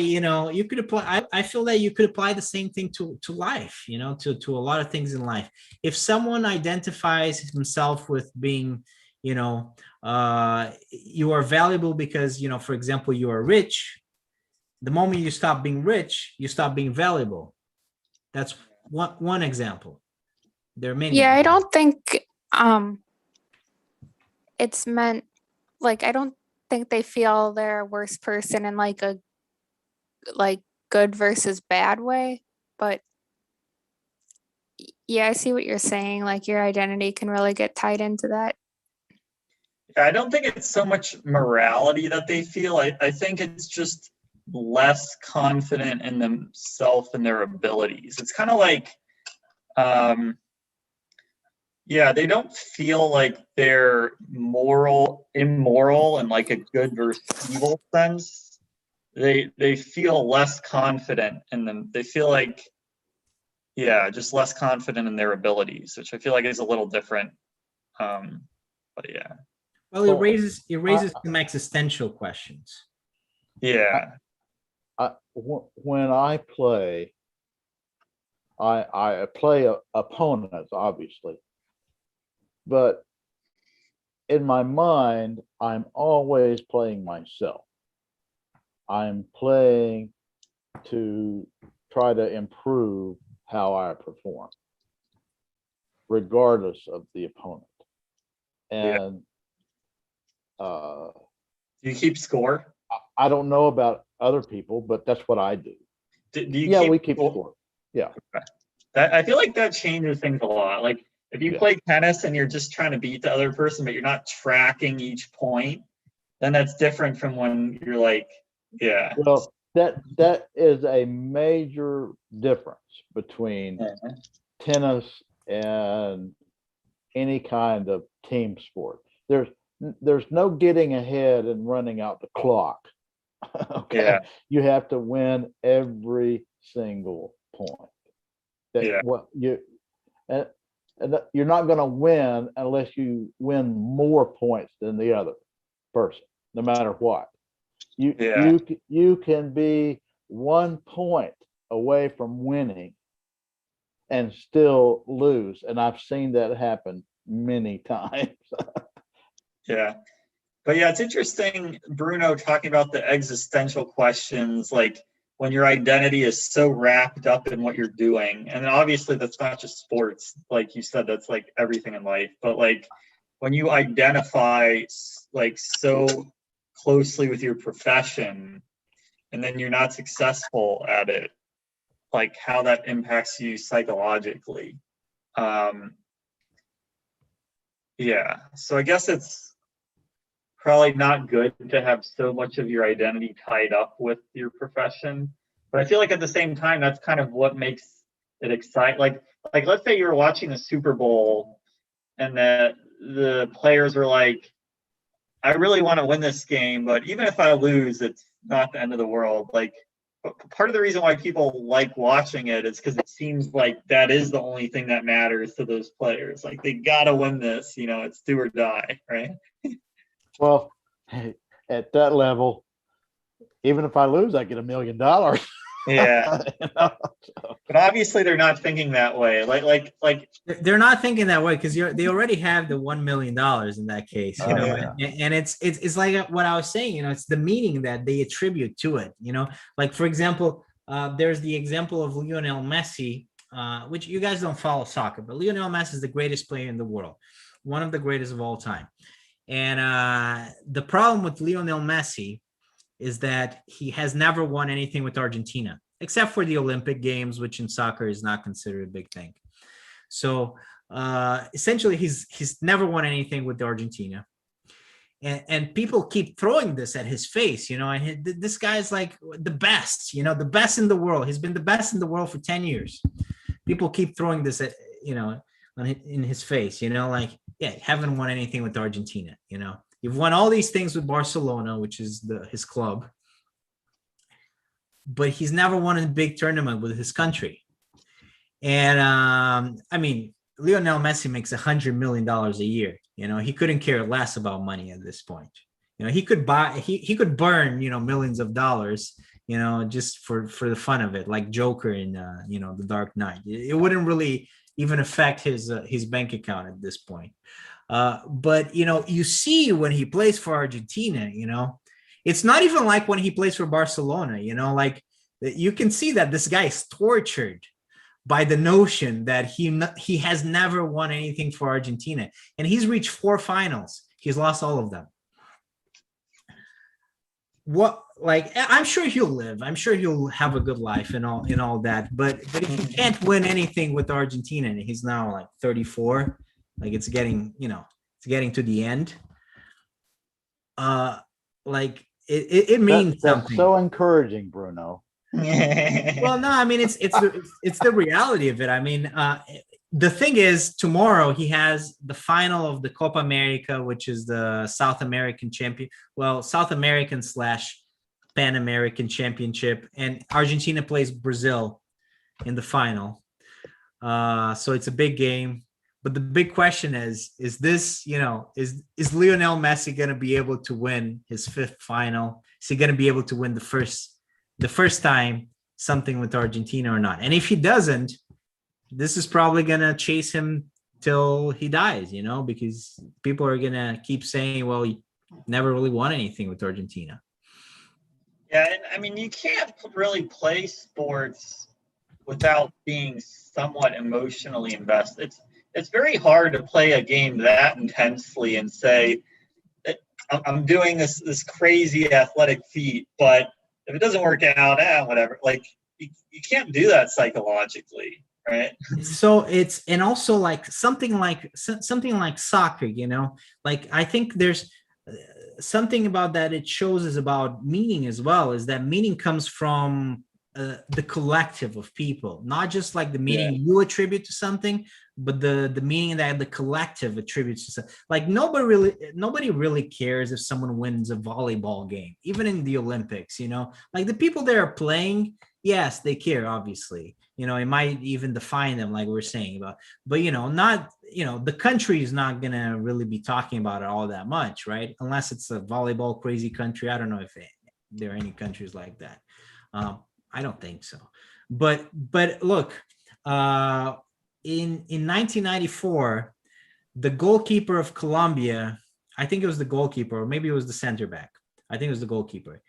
I feel that you could apply the same thing to life, to a lot of things in life. If someone identifies himself with being, you are valuable because, for example, you are rich. The moment you stop being rich, you stop being valuable. That's one example. There are many. Yeah, I don't think it's meant, like, I don't think they feel they're a worse person in like a good versus bad way. But yeah, I see what you're saying. Like, your identity can really get tied into that. I don't think it's so much morality that they feel. I think it's just less confident in themselves and their abilities. It's kind of like, they don't feel like they're immoral in like a good versus evil sense. They feel less confident in them. They feel like, just less confident in their abilities, which I feel like is a little different. But yeah. Well, it raises some existential questions. Yeah. When I play, I play opponents, obviously, but in my mind, I'm always playing myself. I'm playing to try to improve how I perform, regardless of the opponent. And do you keep score? I don't know about other people, but that's what I do. We keep score. Yeah. Okay. I feel like that changes things a lot. Like if you play tennis and you're just trying to beat the other person, but you're not tracking each point, then that's different from when you're like, Well, that is a major difference between tennis and any kind of team sport. There's no getting ahead and running out the clock. Okay. Yeah. You have to win every single point. And you're not going to win unless you win more points than the other person, no matter what. You can be 1 point away from winning and still lose, and I've seen that happen many times. Yeah. But yeah, it's interesting, Bruno, talking about the existential questions, like when your identity is so wrapped up in what you're doing. And obviously, that's not just sports. Like you said, that's like everything in life. But like when you identify like so closely with your profession and then you're not successful at it, like how that impacts you psychologically. Yeah. So I guess it's probably not good to have so much of your identity tied up with your profession. But I feel like at the same time, that's kind of what makes it exciting. Like let's say you were watching the Super Bowl and the players were like, I really want to win this game, but even if I lose, it's not the end of the world. Like part of the reason why people like watching it is because it seems like that is the only thing that matters to those players. Like they gotta win this, it's do or die, right? Well, hey, at that level, even if I lose, I get $1 million. Yeah. But obviously they're not thinking that way. Like They're not thinking that way because they already have the $1 million in that case, yeah. and it's like what I was saying, it's the meaning that they attribute to it, like for example, there's the example of Lionel Messi, which you guys don't follow soccer, but Lionel Messi is the greatest player in the world, one of the greatest of all time. And the problem with Lionel Messi is that he has never won anything with Argentina, except for the Olympic Games, which in soccer is not considered a big thing. So essentially, he's never won anything with Argentina. And people keep throwing this at his face, and this guy's like the best, the best in the world. He's been the best in the world for 10 years. People keep throwing this at, in his face, like, yeah, you haven't won anything with Argentina, You've won all these things with Barcelona, which is his club, but he's never won a big tournament with his country. And I mean, Lionel Messi makes $100 million a year. He couldn't care less about money at this point. He could he could burn, millions of dollars, just for the fun of it, like Joker in, The Dark Knight. It wouldn't really even affect his bank account at this point. But you see when he plays for Argentina, it's not even like when he plays for Barcelona, like you can see that this guy is tortured by the notion that he has never won anything for Argentina, and he's reached 4 finals. He's lost all of them. I'm sure he'll live. I'm sure he'll have a good life and all that. But if he can't win anything with Argentina, and he's now like 34, like it's getting to the end. Like it means something. That's so encouraging, Bruno. Well, no, I mean it's the reality of it. I mean, the thing is, tomorrow he has the final of the Copa America, which is the South American / Pan American Championship, and Argentina plays Brazil in the final. So it's a big game. But the big question is this, is Lionel Messi going to be able to win his 5th final? Is he going to be able to win the first time something with Argentina or not? And if he doesn't, this is probably going to chase him till he dies, because people are going to keep saying, well, he never really won anything with Argentina. Yeah, and I mean, you can't really play sports without being somewhat emotionally invested. It's very hard to play a game that intensely and say, I'm doing this crazy athletic feat, but if it doesn't work out, whatever. Like you can't do that psychologically, right? So it's, and also like something like soccer, like I think there's something about that it shows is about meaning as well, is that meaning comes from the collective of people, not just like the meaning you attribute to something, but the meaning that the collective attributes to something. Like nobody really cares if someone wins a volleyball game, even in the Olympics, like the people that are playing, yes, they care, obviously, it might even define them, like we're saying about, but not, the country is not gonna really be talking about it all that much, right? Unless it's a volleyball crazy country. I don't know if there are any countries like that. I don't think so. But look, in 1994, the goalkeeper of Colombia, I think it was the goalkeeper, or maybe it was the center back. I think it was the goalkeeper.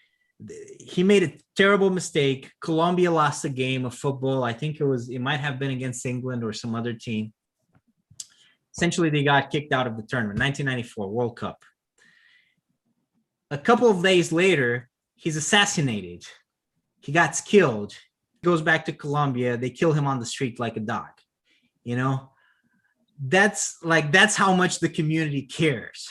He made a terrible mistake. Colombia lost a game of football. I think it might have been against England or some other team. Essentially, they got kicked out of the tournament, 1994 World Cup. A couple of days later, he's assassinated. He got killed. He goes back to Colombia. They kill him on the street like a dog. You know, that's how much the community cares.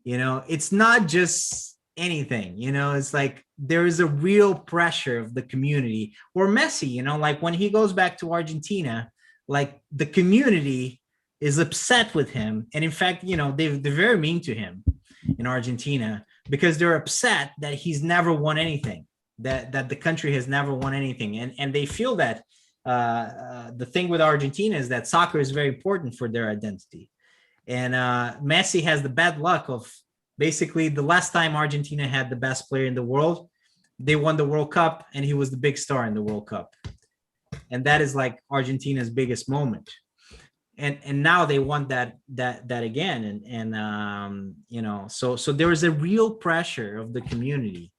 You know, it's not just anything, you know, it's like there is a real pressure of the community. Or Messi, you know, like when he goes back to Argentina, like the community is upset with him. And in fact, you know, they're very mean to him in Argentina because they're upset that he's never won anything, that the country has never won anything. And they feel that the thing with Argentina is that soccer is very important for their identity. And Messi has the bad luck of basically the last time Argentina had the best player in the world, they won the World Cup and he was the big star in the World Cup. And that is like Argentina's biggest moment. And now they want that again. And you know, so there is a real pressure of the community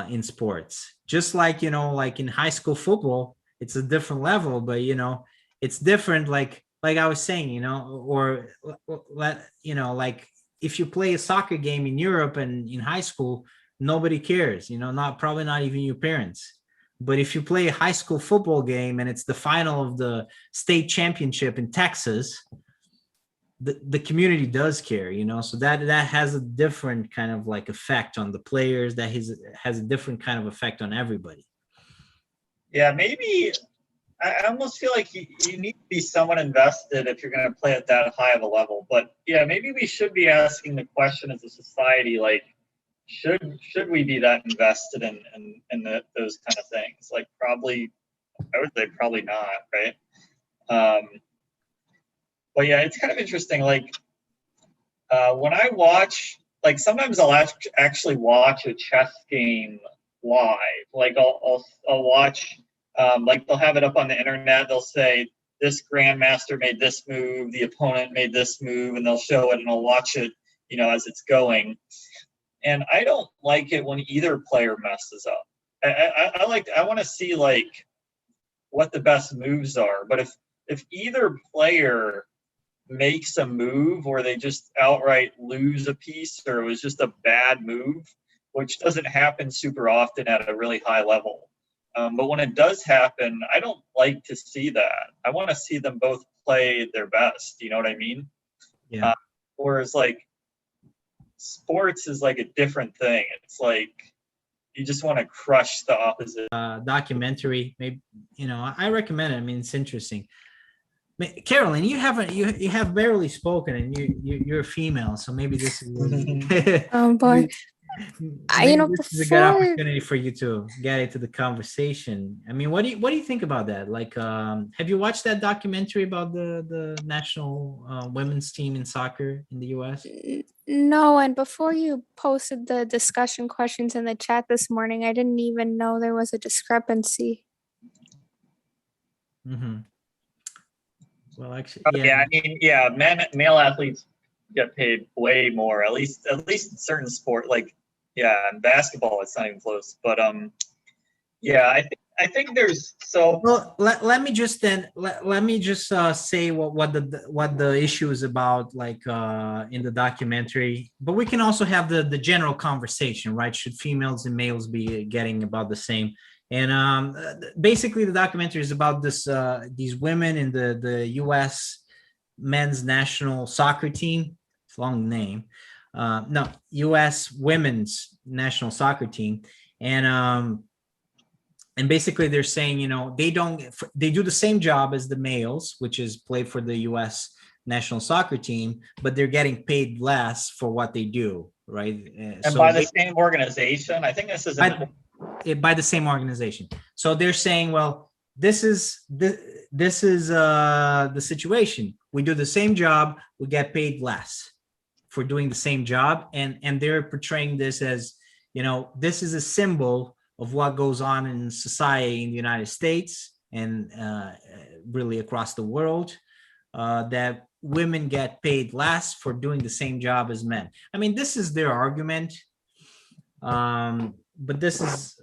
in sports, just like, you know, like in high school football, it's a different level, but you know, it's different. Like I was saying, you know, or you know, like if you play a soccer game in Europe and in high school, nobody cares, you know, probably not even your parents. But if you play a high school football game and it's the final of the state championship in Texas, the community does care, you know, so that has a different kind of like effect on the players, that has a different kind of effect on everybody. Yeah, maybe I almost feel like you need to be somewhat invested if you're going to play at that high of a level. But yeah, maybe we should be asking the question as a society, like, should we be that invested in those kind of things? Like, probably, I would say probably not, right? But yeah, it's kind of interesting. Like, when I watch, like, sometimes I'll actually watch a chess game live. Like, I'll watch, like, they'll have it up on the internet. They'll say this grandmaster made this move, the opponent made this move, and they'll show it, and I'll watch it, you know, as it's going. And I don't like it when either player messes up. I want to see like what the best moves are. But if either player makes a move or they just outright lose a piece or it was just a bad move, which doesn't happen super often at a really high level. But when it does happen, I don't like to see that. I want to see them both play their best. You know what I mean? Yeah. Whereas like sports is like a different thing. It's like you just want to crush the opposite. Documentary, maybe, you know, I recommend it. I mean, it's interesting. Carolyn, you have barely spoken, and you're a female, so maybe this is Oh boy. You know, this is a good opportunity for you to get into the conversation. I mean, what do you think about that? Like, have you watched that documentary about the national women's team in soccer in the U.S.? No, and before you posted the discussion questions in the chat this morning, I didn't even know there was a discrepancy. Mm-hmm. Well, actually, yeah. I mean, yeah, male athletes get paid way more. At least in certain sport, like. Yeah, in basketball, it's not even close. But yeah, I think there's so. Well, let me just say what the issue is about, like in the documentary. But we can also have the general conversation, right? Should females and males be getting about the same? And basically, the documentary is about these women in the U.S. men's national soccer team. It's a long name. No, U.S. women's national soccer team, and basically they're saying, you know, they do the same job as the males, which is play for the U.S. national soccer team, but they're getting paid less for what they do, right? And so by the same organization, I think this is by the same organization. So they're saying, well, this is the situation. We do the same job, we get paid less for doing the same job, and they're portraying this as, you know, this is a symbol of what goes on in society in the United States and really across the world, that women get paid less for doing the same job as men. I mean, this is their argument. But this is,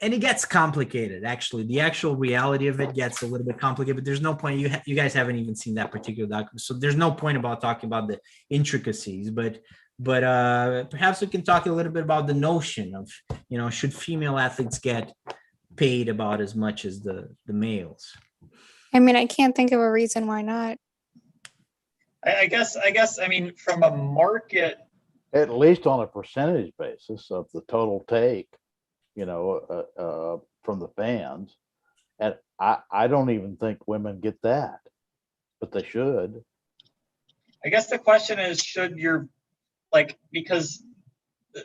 and it gets complicated. Actually, the actual reality of it gets a little bit complicated. But there's no point. You guys haven't even seen that particular document, so there's no point about talking about the intricacies. But perhaps we can talk a little bit about the notion of, should female athletes get paid about as much as the males? I mean, I can't think of a reason why not. I guess, I mean, from a market, At least on a percentage basis of the total take, from the fans. And I don't even think women get that, but they should. I guess the question is, should your, because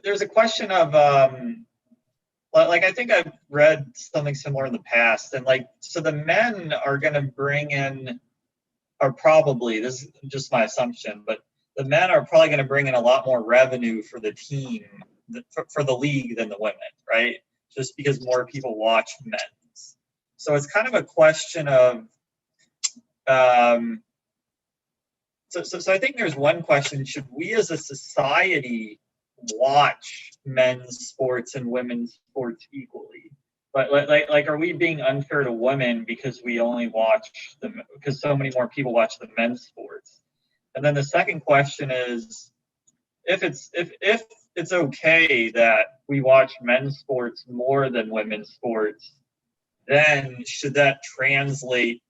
there's a question of, I think I've read something similar in the past, and so the men are going to bring in, or probably, this is just my assumption, but the men are probably going to bring in a lot more revenue for the team, for the league, than the women, right? Just because more people watch men's. So it's kind of a question of, so I think there's one question: should we as a society watch men's sports and women's sports equally? But are we being unfair to women because we only watch them, because so many more people watch the men's sports? And then the second question is, if it's okay that we watch men's sports more than women's sports, then should that translate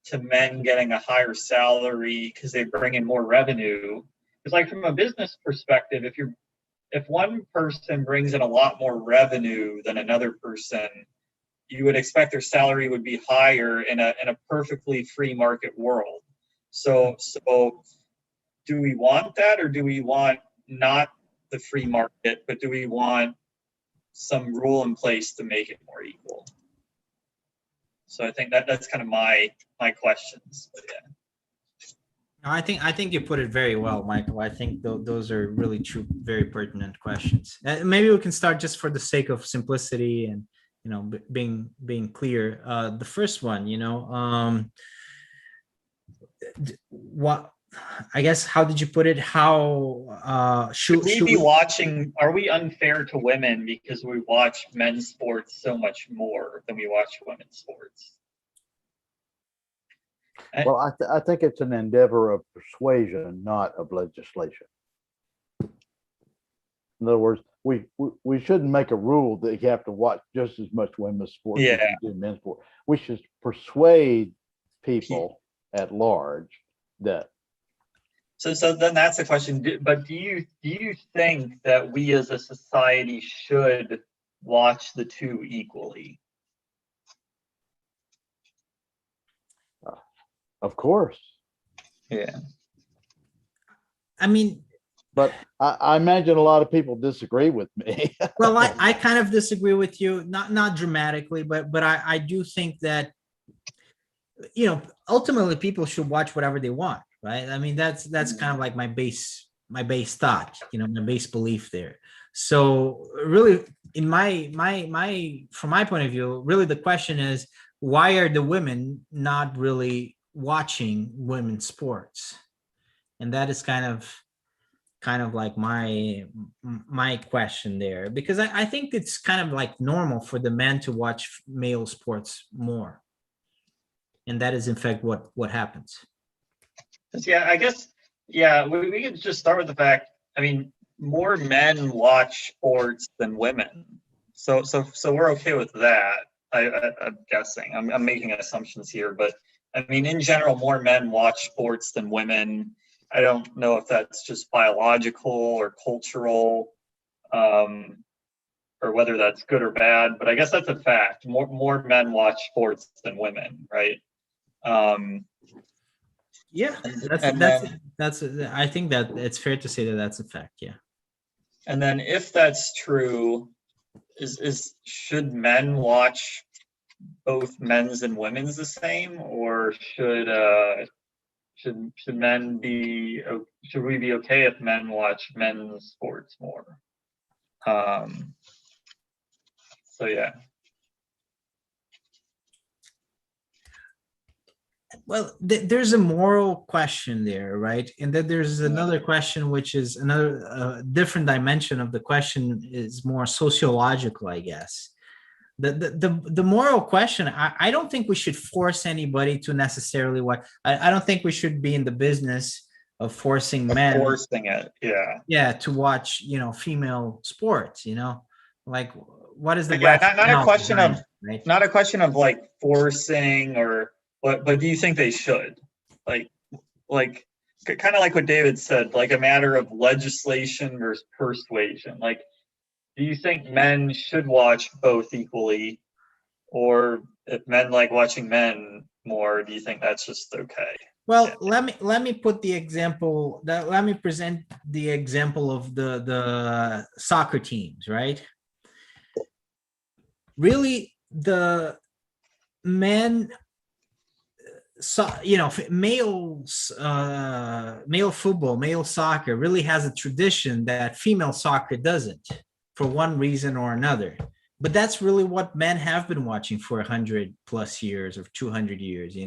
to men getting a higher salary because they bring in more revenue? Because from a business perspective, if one person brings in a lot more revenue than another person, you would expect their salary would be higher in a perfectly free market world. So do we want that, or do we want not the free market, but do we want some rule in place to make it more equal? So I think that's kind of my questions. But yeah. No, I think you put it very well, Michael. I think those are really true, very pertinent questions. Maybe we can start, just for the sake of simplicity and being clear. The first one, what, I guess, how did you put it? How should we be watching? Are we unfair to women because we watch men's sports so much more than we watch women's sports? Well, I think it's an endeavor of persuasion, not of legislation. In other words, we shouldn't make a rule that you have to watch just as much women's sports as you do men's sport. We should persuade people at large that. So then that's the question. But do you think that we as a society should watch the two equally? Of course. Yeah. I mean, but I imagine a lot of people disagree with me. Well, I kind of disagree with you, not dramatically, but I do think that, ultimately people should watch whatever they want, right? I mean, that's kind of like my base thought, my base belief there. So really, in from my point of view, really the question is, why are the women not really watching women's sports? And that is kind of like my question there, because I think it's kind of like normal for the men to watch male sports more, and that is in fact what happens. Yeah, I guess, we could just start with the fact, I mean, more men watch sports than women, so we're okay with that. I'm guessing, I'm making assumptions here, but I mean, in general, more men watch sports than women. I don't know if that's just biological or cultural, or whether that's good or bad, but I guess that's a fact. More men watch sports than women, right? Yeah, that's I think that it's fair to say that that's a fact. Yeah. And then if that's true, should men watch both men's and women's the same, or should men be, should we be okay if men watch men's sports more? So yeah. Well, there's a moral question there, right? And then there's another question, which is another different dimension of the question, is more sociological, I guess. The moral question, I don't think we should force anybody to necessarily what I don't think we should be in the business of forcing men, Forcing it. Yeah. yeah, to watch, female sports, like what is the But yeah, not a rationale question behind of it, right? not a question of like forcing or but do you think they should? Like kind of like what David said, like a matter of legislation versus persuasion. Like, do you think men should watch both equally, or if men like watching men more, do you think that's just okay? Well, let me put the example that let me present the example of the soccer teams, right? Really, the men, so male football, male soccer really has a tradition that female soccer doesn't, for one reason or another. But that's really what men have been watching for 100+ years or 200 years,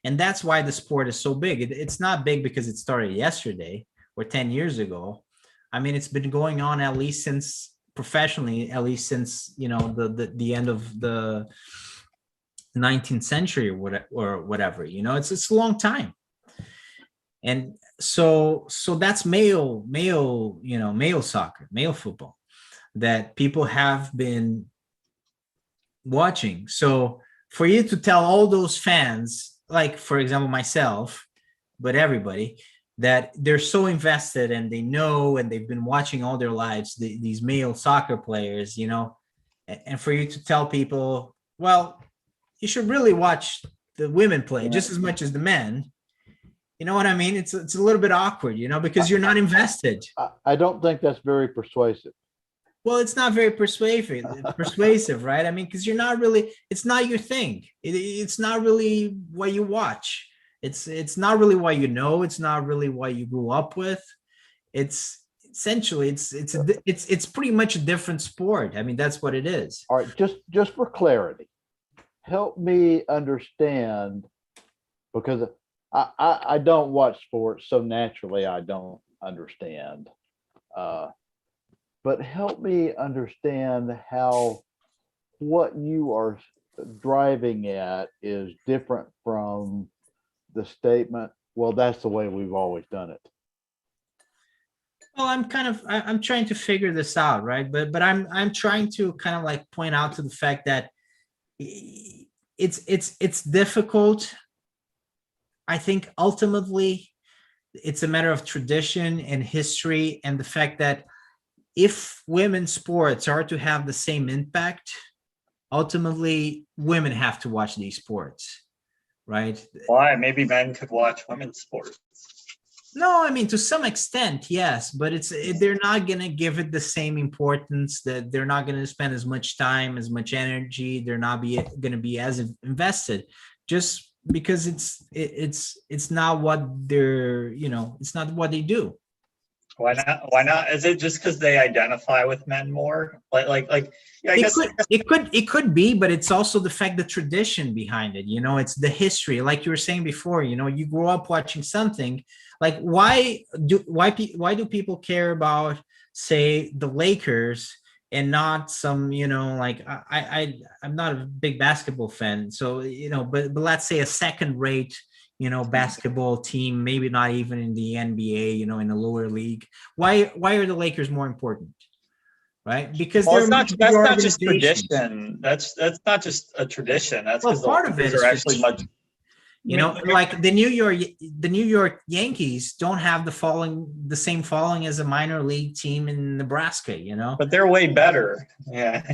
and that's why the sport is so big. It's not big because it started yesterday or 10 years ago. I mean, it's been going on at least since professionally, at least since the end of the 19th century or whatever. It's a long time. And so that's male soccer, male football, that people have been watching. So for you to tell all those fans, like for example myself, but everybody, that they're so invested and they know and they've been watching all their lives, these male soccer players, and for you to tell people, well, you should really watch the women play just as much as the men. You know what I mean? It's a little bit awkward, because you're not invested. I don't think that's very persuasive. Well, it's not very persuasive, right? I mean, because it's not your thing. It's not really what you watch. It's not really what you know. It's not really what you grew up with. It's essentially it's pretty much a different sport. I mean, that's what it is. All right, just for clarity, help me understand, because I don't watch sports, so naturally I don't understand. But help me understand how what you are driving at is different from the statement, well, that's the way we've always done it. Well, I'm trying to figure this out, right? But I'm trying to kind of like point out to the fact that it's difficult. I think ultimately it's a matter of tradition and history, and the fact that if women's sports are to have the same impact, ultimately women have to watch these sports, right? Why? Maybe men could watch women's sports. No, I mean, to some extent, yes, but they're not going to give it the same importance, that they're not going to spend as much time, as much energy. They're not going to be as invested, just because it's not what it's not what they do. Why not? Why not? Is it just because they identify with men more? Yeah, I guess it could be, but it's also the fact, the tradition behind it. It's the history, like you were saying before. You grew up watching something. Like why do people care about, say, the Lakers and not some, like I'm not a big basketball fan, so but let's say a second-rate basketball team, maybe not even in the NBA, in the lower league. Why are the Lakers more important? Right? Because that's not just tradition. That's not just a tradition. That's because part of it is actually much. Like the New York Yankees don't have the same following as a minor league team in Nebraska, But they're way better. Yeah.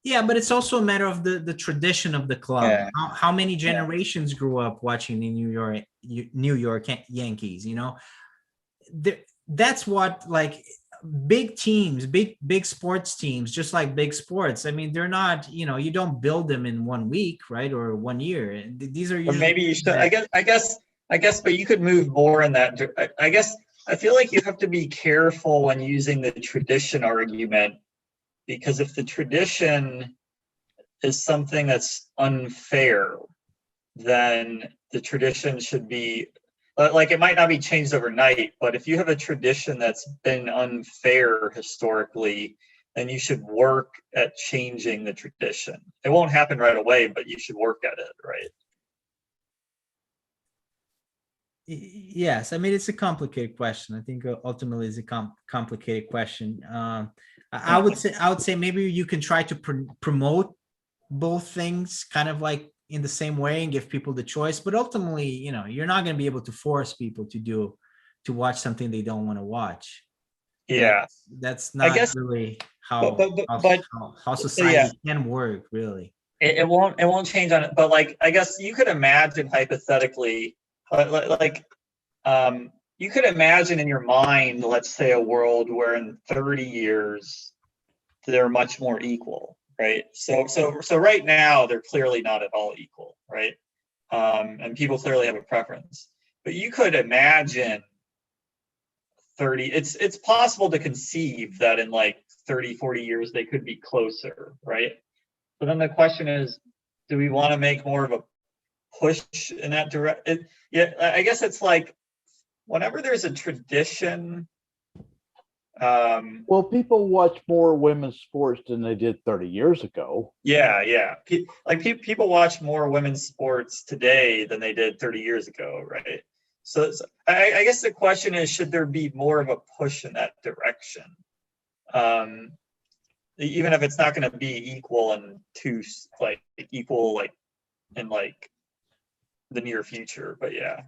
Yeah, but it's also a matter of the tradition of the club. Yeah. How many generations grew up watching the New York Yankees? That's what, like, big teams, big sports teams, just like big sports. I mean, they're not, you don't build them in 1 week, right, or 1 year. These are usually, or maybe you should. I guess, but you could move more in that. I guess I feel like you have to be careful when using the tradition argument, because if the tradition is something that's unfair, then the tradition should be like it might not be changed overnight, but if you have a tradition that's been unfair historically, then you should work at changing the tradition. It won't happen right away, but you should work at it, right? Yes, I mean it's a complicated question. I think ultimately it's a complicated question. I would say maybe you can try to promote both things kind of like in the same way and give people the choice, but ultimately, you know, you're not going to be able to force people to watch something they don't want to watch. Yeah, That's I not guess, really but how society can work, really. it won't change on it. But like, I guess you could imagine hypothetically, like you could imagine in your mind, let's say a world where in 30 years they're much more equal, right? So right now they're clearly not at all equal, right? And people clearly have a preference. But you could imagine 30, it's possible to conceive that in like 30, 40 years they could be closer, right? But then the question is, do we want to make more of a push in that direction? Yeah, I guess it's like whenever there's a tradition, Well, people watch more women's sports than they did 30 years ago. yeah. People watch more women's sports today than they did 30 years ago, right? So I guess the question is, should there be more of a push in that direction? Even if it's not going to be equal in in like the near future, but yeah.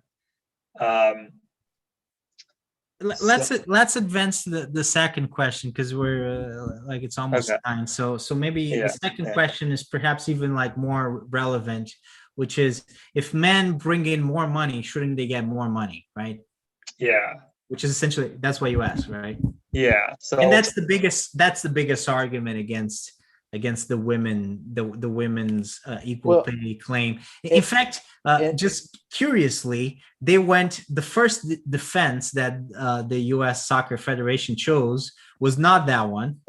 Let's advance the second question because we're like it's almost Okay. time. So maybe the second question is perhaps even like more relevant, which is if men bring in more money, shouldn't they get more money, right? Yeah. Which is essentially that's what you asked, right? Yeah. So And that's the biggest argument against the women's equal pay claim. In fact, just curiously, they went the first defense that the U.S. Soccer Federation chose was not that one,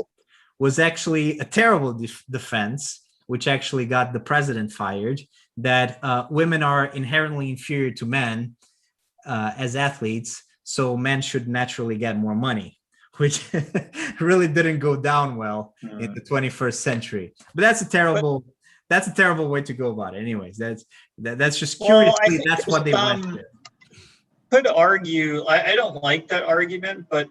was actually a terrible defense, which actually got the president fired. That women are inherently inferior to men as athletes, so men should naturally get more money, which really didn't go down well in the 21st century. But that's a terrible way to go about it. Anyways, that's just curiously that's what they went with. Could argue, I don't like that argument, but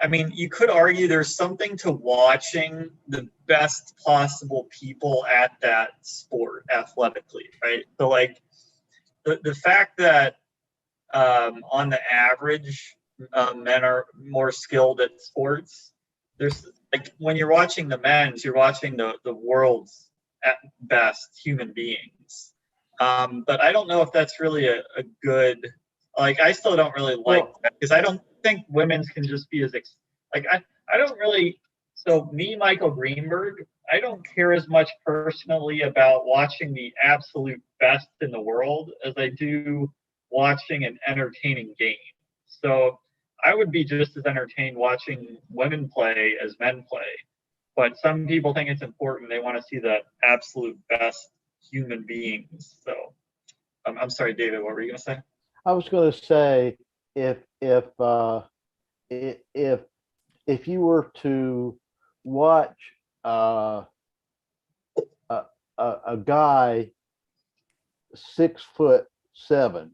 I mean, you could argue there's something to watching the best possible people at that sport athletically, right? So like the fact that on the average, men are more skilled at sports. There's like when you're watching the men's, you're watching the world's at best human beings. But I don't know if that's really a good. Like I still don't really like that because I don't think women's can just be as I don't really. So me, Michael Greenberg, I don't care as much personally about watching the absolute best in the world as I do watching an entertaining game. So I would be just as entertained watching women play as men play. But some people think it's important. They want to see the absolute best human beings. So I'm sorry, David, what were you going to say? I was going to say if you were to watch a guy 6'7"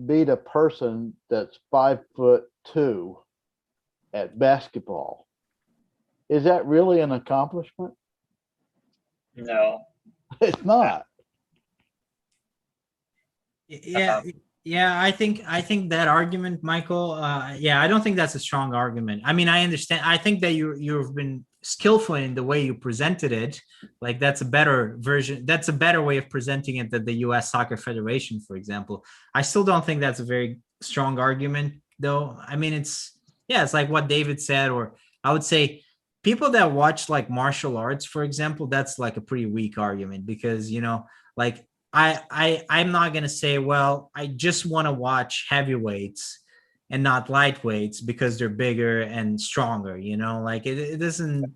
beat a person that's 5'2" at basketball, is that really an accomplishment? No. It's not. Yeah, I think that argument, Michael. I don't think that's a strong argument. I mean, I understand. I think that you've been skillful in the way you presented it. Like that's a better version. That's a better way of presenting it than the U.S. Soccer Federation, for example. I still don't think that's a very strong argument, though. I mean, it's like what David said, or I would say people that watch like martial arts, for example, that's like a pretty weak argument because like. I'm not going to say, well, I just want to watch heavyweights and not lightweights because they're bigger and stronger, like it doesn't,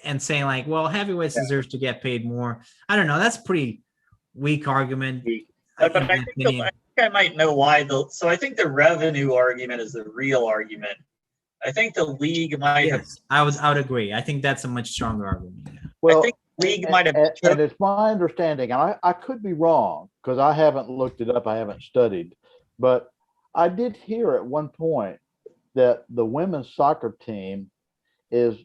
and saying like, well, heavyweights deserve to get paid more. I don't know. That's a pretty weak argument. But in my I think, opinion. I think I might know why. So I think the revenue argument is the real argument. I think the league might have. Yes, I would agree. I think that's a much stronger argument. Yeah. Well, I think the league might have. and it's my understanding, and I could be wrong because I haven't looked it up, I haven't studied, but I did hear at one point that the women's soccer team is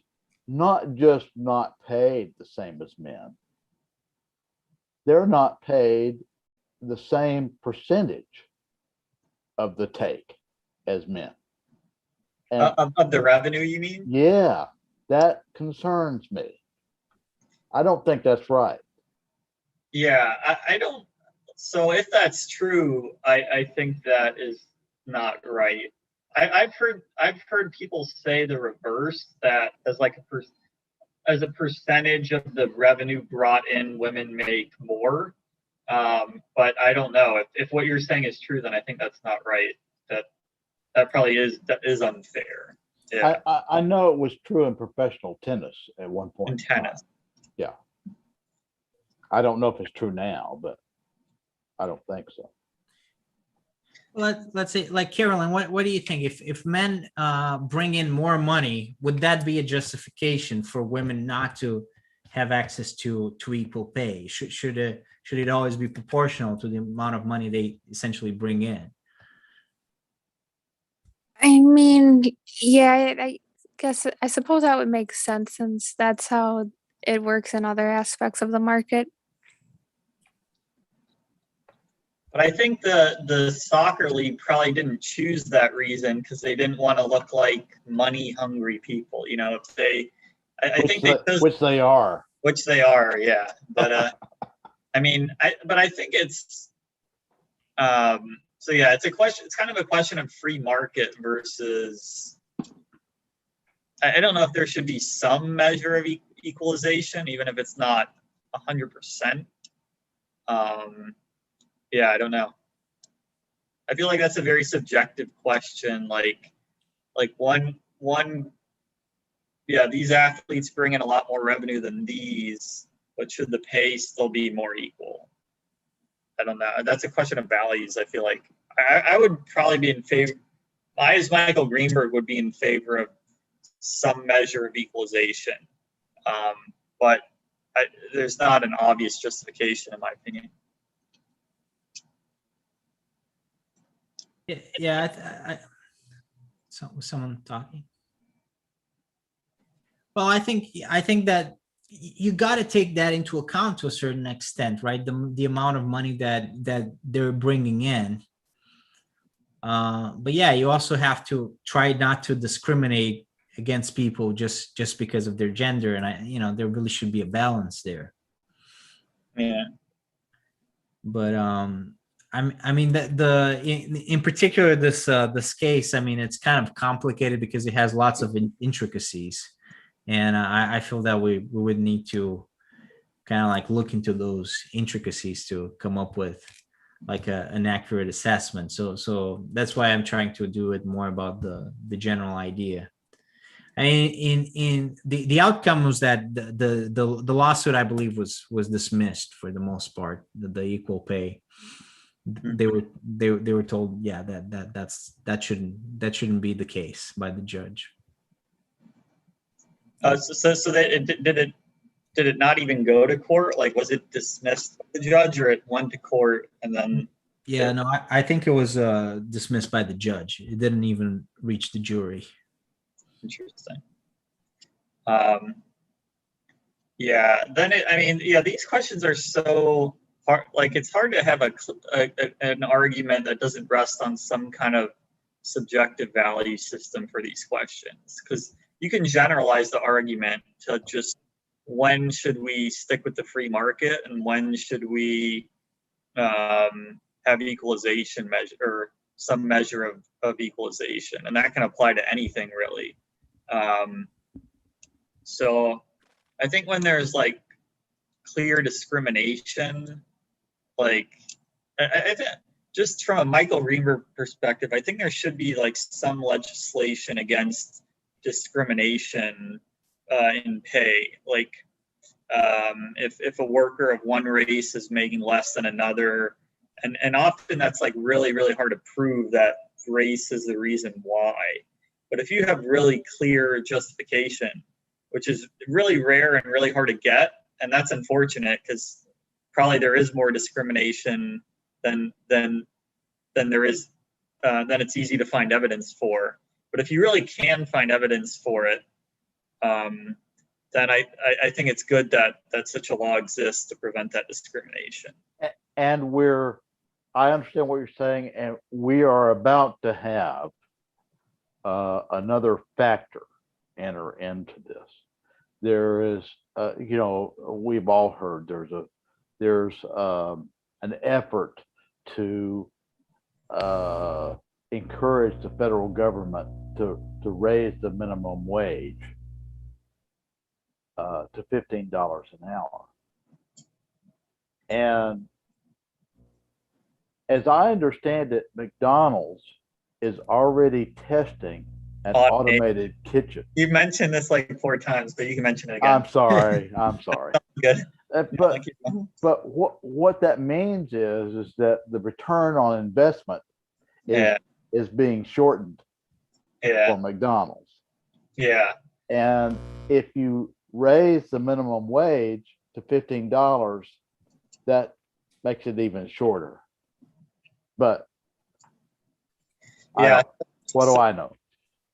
not just not paid the same as men. They're not paid the same percentage of the take as men. And Of the revenue, you mean? yeah, that concerns me. I don't think that's right. Yeah, I don't. So if that's true, I think that is not right. I've heard people say the reverse, that as like as a percentage of the revenue brought in, women make more. But I don't know if what you're saying is true, then I think that's not right. That probably is unfair. Yeah, I know it was true in professional tennis at one point. in tennis. Yeah. I don't know if it's true now, but I don't think so. Let's say, like, Carolyn, what do you think? If men bring in more money, would that be a justification for women not to have access to equal pay? Should it always be proportional to the amount of money they essentially bring in? I mean, yeah, I guess I suppose that would make sense since that's how it works in other aspects of the market. But I think the soccer league probably didn't choose that reason because they didn't want to look like money hungry people. You know, if they, I think they chose, Which they are. which they are, yeah. But I mean, I think it's so yeah, it's a question. It's kind of a question of free market versus. I don't know if there should be some measure of equalization, even if it's not 100%. Yeah, I don't know. I feel like that's a very subjective question. Like one, yeah, these athletes bring in a lot more revenue than these, but should the pay still be more equal? I don't know. That's a question of values. I feel like I would probably be in favor. I, as Michael Greenberg, would be in favor of some measure of equalization, but there's not an obvious justification, in my opinion. Yeah, so was someone talking? Well, I think that you got to take that into account to a certain extent, right? The amount of money that they're bringing in. But yeah, you also have to try not to discriminate against people just because of their gender, and there really should be a balance there. Yeah. But I mean in particular this case, I mean, it's kind of complicated because it has lots of intricacies, and I feel that we would need to kind of like look into those intricacies to come up with like an accurate assessment. So that's why I'm trying to do it more about the general idea. In the outcome was that the lawsuit, I believe, was dismissed for the most part. The equal pay, they were told, yeah, that shouldn't be the case by the judge. So that did it not even go to court? Like, was it dismissed by the judge, or it went to court and then? Yeah, no, I think it was dismissed by the judge. It didn't even reach the jury. Interesting. Yeah. Then these questions are so hard. Like, it's hard to have an argument that doesn't rest on some kind of subjective value system for these questions, because you can generalize the argument to just when should we stick with the free market and when should we have equalization measure or some measure of equalization, and that can apply to anything really. So I think when there's like clear discrimination, like I think just from a Michael Greenberg perspective, I think there should be like some legislation against discrimination in pay. Like if a worker of one race is making less than another, and often that's like really, really hard to prove that race is the reason why. But if you have really clear justification, which is really rare and really hard to get, and that's unfortunate because probably there is more discrimination than there is than it's easy to find evidence for. But if you really can find evidence for it, then I think it's good that such a law exists to prevent that discrimination. And I understand what you're saying, and we are about to have another factor enter into this. There is, we've all heard there's an effort to encourage the federal government to raise the minimum wage to $15 an hour. And as I understand it, McDonald's is already testing an automated kitchen. You mentioned this like 4 times, but you can mention it again. I'm sorry. Good. But what that means is that the return on investment is being shortened for McDonald's. Yeah. And if you raise the minimum wage to $15, that makes it even shorter. But what do I know?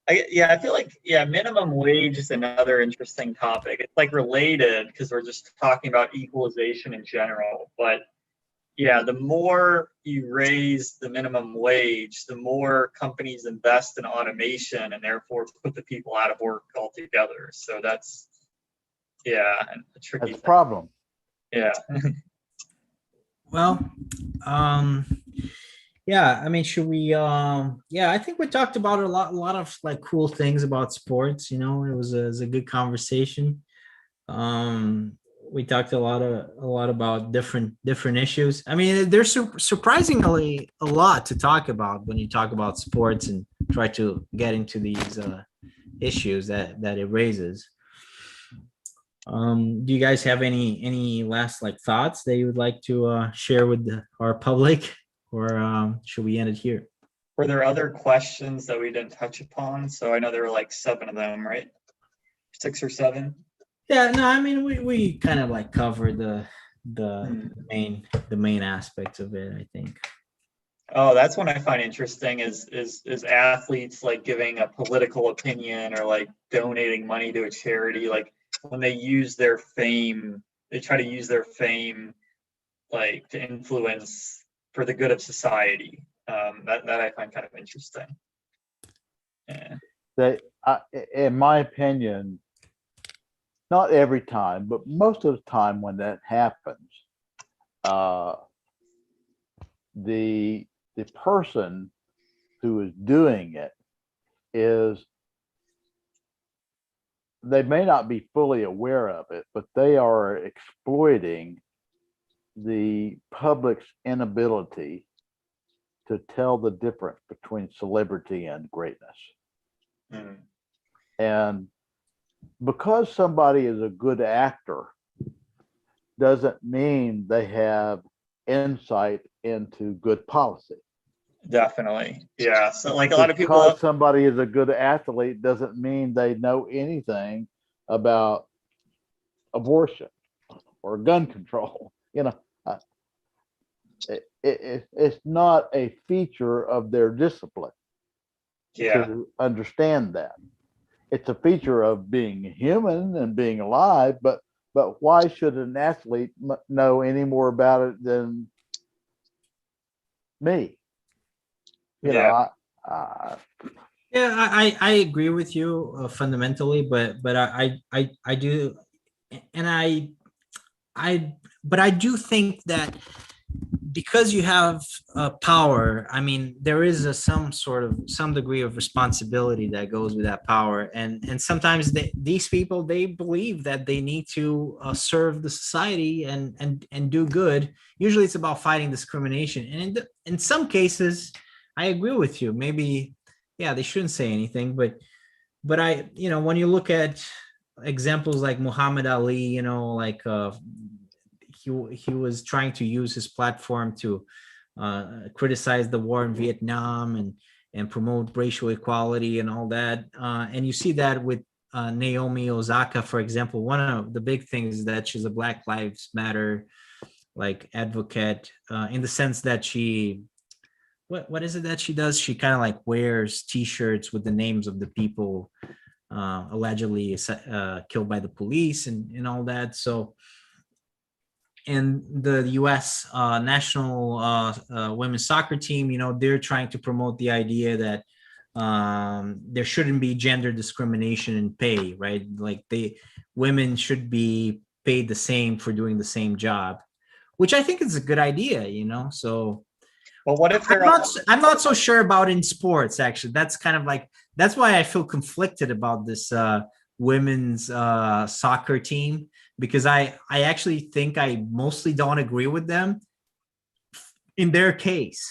I feel like minimum wage is another interesting topic. It's like related because we're just talking about equalization in general. But the more you raise the minimum wage, the more companies invest in automation and therefore put the people out of work altogether. So that's a tricky That's a problem. Yeah. Well, I mean, should we, I think we talked about a lot of like cool things about sports, it was a good conversation. We talked a lot about different issues. I mean, there's surprisingly a lot to talk about when you talk about sports and try to get into these issues that it raises. Do you guys have any last like thoughts that you would like to share with our public? Or should we end it here? Were there other questions that we didn't touch upon? So I know there were like 7 of them, right? 6 or 7. Yeah, no, I mean we kind of like covered the main aspects of it, I think. Oh, that's one I find interesting is athletes like giving a political opinion or like donating money to a charity. Like when they use their fame, they try to use their fame like to influence for the good of society. That I find kind of interesting. Yeah. In my opinion, not every time, but most of the time when that happens, the person who is doing it they may not be fully aware of it, but they are exploiting the public's inability to tell the difference between celebrity and greatness. Mm. And because somebody is a good actor doesn't mean they have insight into good policy. Definitely. Yeah. So like a lot of people, because somebody is a good athlete doesn't mean they know anything about abortion or gun control. It's not a feature of their discipline to understand that. It's a feature of being human and being alive, but why should an athlete know any more about it than me? I agree with you fundamentally, but I do, and I do think that because you have power, I mean, there is some degree of responsibility that goes with that power, and sometimes these people, they believe that they need to serve the society and do good. Usually, it's about fighting discrimination, and in some cases, I agree with you. Maybe, they shouldn't say anything, but when you look at examples like Muhammad Ali, you know, like he was trying to use his platform to criticize the war in Vietnam and promote racial equality and all that. And you see that with Naomi Osaka, for example. One of the big things is that she's a Black Lives Matter like advocate, in the sense that she, what is it that she does? She kind of like wears T-shirts with the names of the people allegedly killed by the police and all that. So, and the U.S. National women's soccer team, you know, they're trying to promote the idea that there shouldn't be gender discrimination in pay, right? Like women should be paid the same for doing the same job, which I think is a good idea, you know. So But what if they're I'm not so sure about in sports, actually. That's kind of like, that's why I feel conflicted about this women's soccer team, because I actually think I mostly don't agree with them in their case.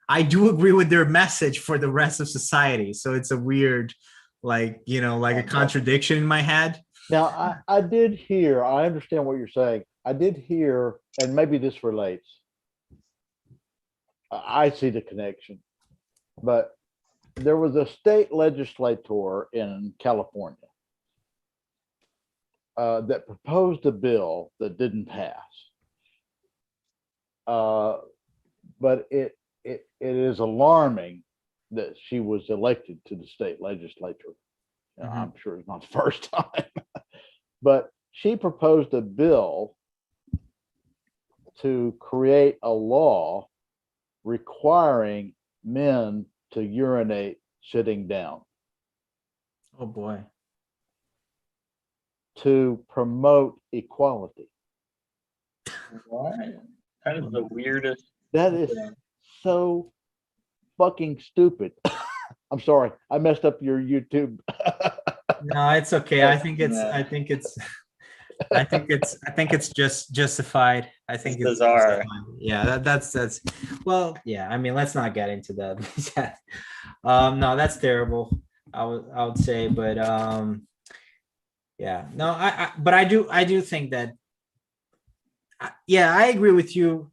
I do agree with their message for the rest of society. So it's a weird, like, you know, like a contradiction in my head. Now, I did hear, I understand what you're saying. I did hear, and maybe this relates. I see the connection, but there was a state legislator in California that proposed a bill that didn't pass. But it is alarming that she was elected to the state legislature. I'm sure it's not the first time, but she proposed a bill to create a law requiring men to urinate sitting down. Oh boy. To promote equality. what? That is the weirdest. That is so fucking stupid. I'm sorry, I messed up your YouTube. No, it's okay. I think it's just justified. I think it's bizarre. justified. Yeah, that's well, yeah. I mean, let's not get into that. No, that's terrible. I would say, but yeah, no, but I do think that, yeah, I agree with you.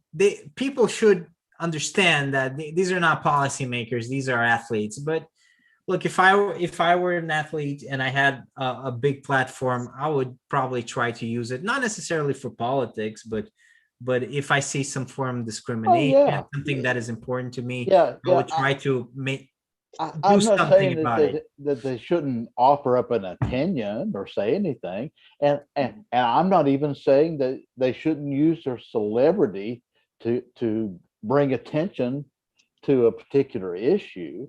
People should understand that these are not policymakers; these are athletes. But look, if I were an athlete and I had a big platform, I would probably try to use it, not necessarily for politics, but if I see some form of discrimination, something that is important to me, I would try to I'm not saying about it. that they shouldn't offer up an opinion or say anything, and I'm not even saying that they shouldn't use their celebrity to bring attention to a particular issue.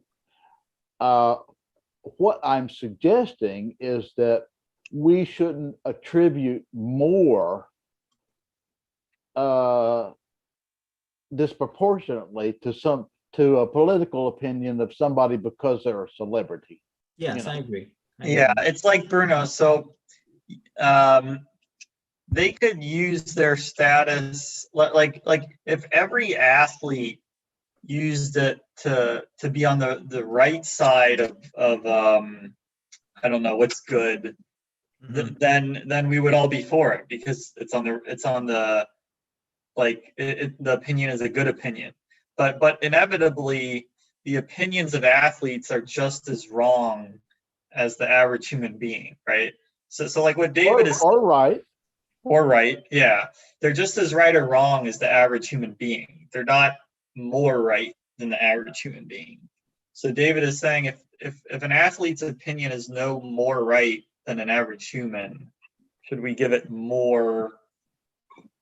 What I'm suggesting is that we shouldn't attribute more disproportionately to a political opinion of somebody because they're a celebrity. Yes, I agree. Yeah, it's like Bruno. So they could use their status, like if every athlete used it to be on the right side of I don't know what's good, then we would all be for it, because it's on the like the opinion is a good opinion. But inevitably, the opinions of athletes are just as wrong as the average human being, right? So like what David is, or right, yeah, they're just as right or wrong as the average human being. They're not more right than the average human being. So David is saying if an athlete's opinion is no more right than an average human, should we give it more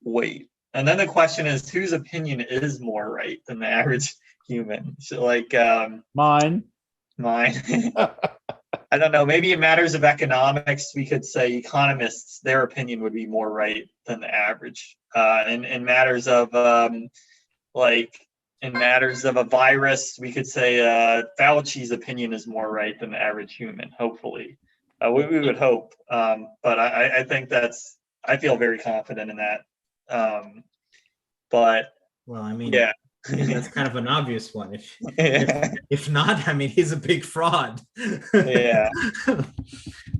weight? And then the question is, whose opinion is more right than the average human? So like mine. I don't know. Maybe in matters of economics, we could say economists, their opinion would be more right than the average. In matters of in matters of a virus, we could say Fauci's opinion is more right than the average human. Hopefully, we would hope. But I think I feel very confident in that. But well, I mean, yeah, I mean, that's kind of an obvious one. Yeah. If not, I mean, he's a big fraud. Yeah. I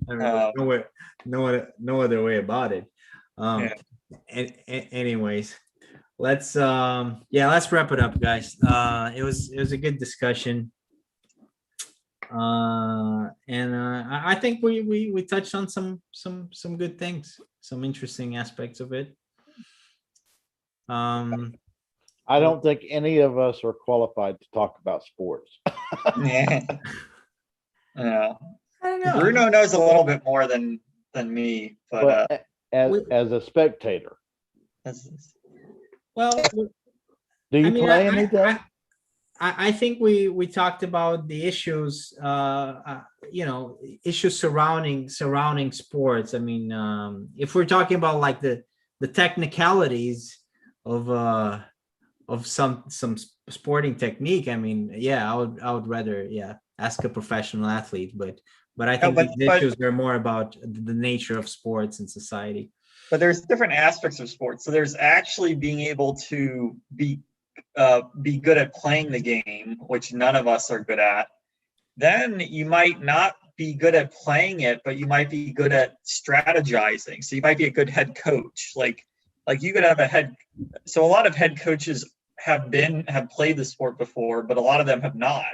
mean, there's no other way about it. Yeah. Anyways, let's wrap it up, guys. It was a good discussion. I think we touched on some good things, some interesting aspects of it. I don't think any of us are qualified to talk about sports. Yeah. Yeah. I don't know. Bruno knows a little bit more than me, but But as a spectator, Well, do you I mean, play anything? I think we talked about the issues, issues surrounding sports. I mean, if we're talking about like the technicalities of some sporting technique, I mean, yeah, I would rather ask a professional athlete, but I think these issues are more about the nature of sports and society. But there's different aspects of sports. So there's actually being able to be good at playing the game, which none of us are good at. Then you might not be good at playing it, but you might be good at strategizing. So you might be a good head coach. Like you could have so a lot of head coaches have played the sport before, but a lot of them have not.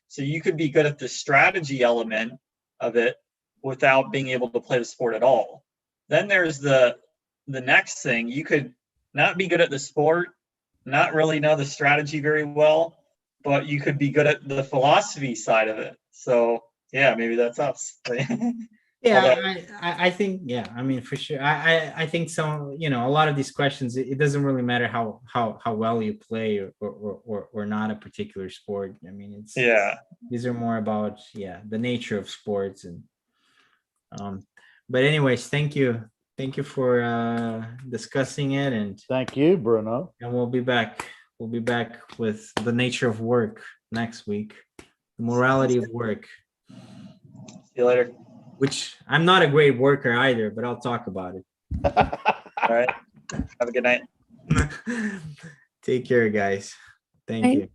So you could be good at the strategy element of it without being able to play the sport at all. Then there's the next thing. You could not be good at the sport, not really know the strategy very well, but you could be good at the philosophy side of it. So yeah, maybe that's us. Yeah, I think, yeah, I mean, for sure. I think some, a lot of these questions, it doesn't really matter how well you play or not a particular sport. I mean, these are more about, the nature of sports. And but anyways, thank you for discussing it. And Thank you, Bruno. And we'll be back with the nature of work next week, the morality of work. See you later. Which I'm not a great worker either, but I'll talk about it. All right. Have a good night. Take care, guys. Thank Bye. you.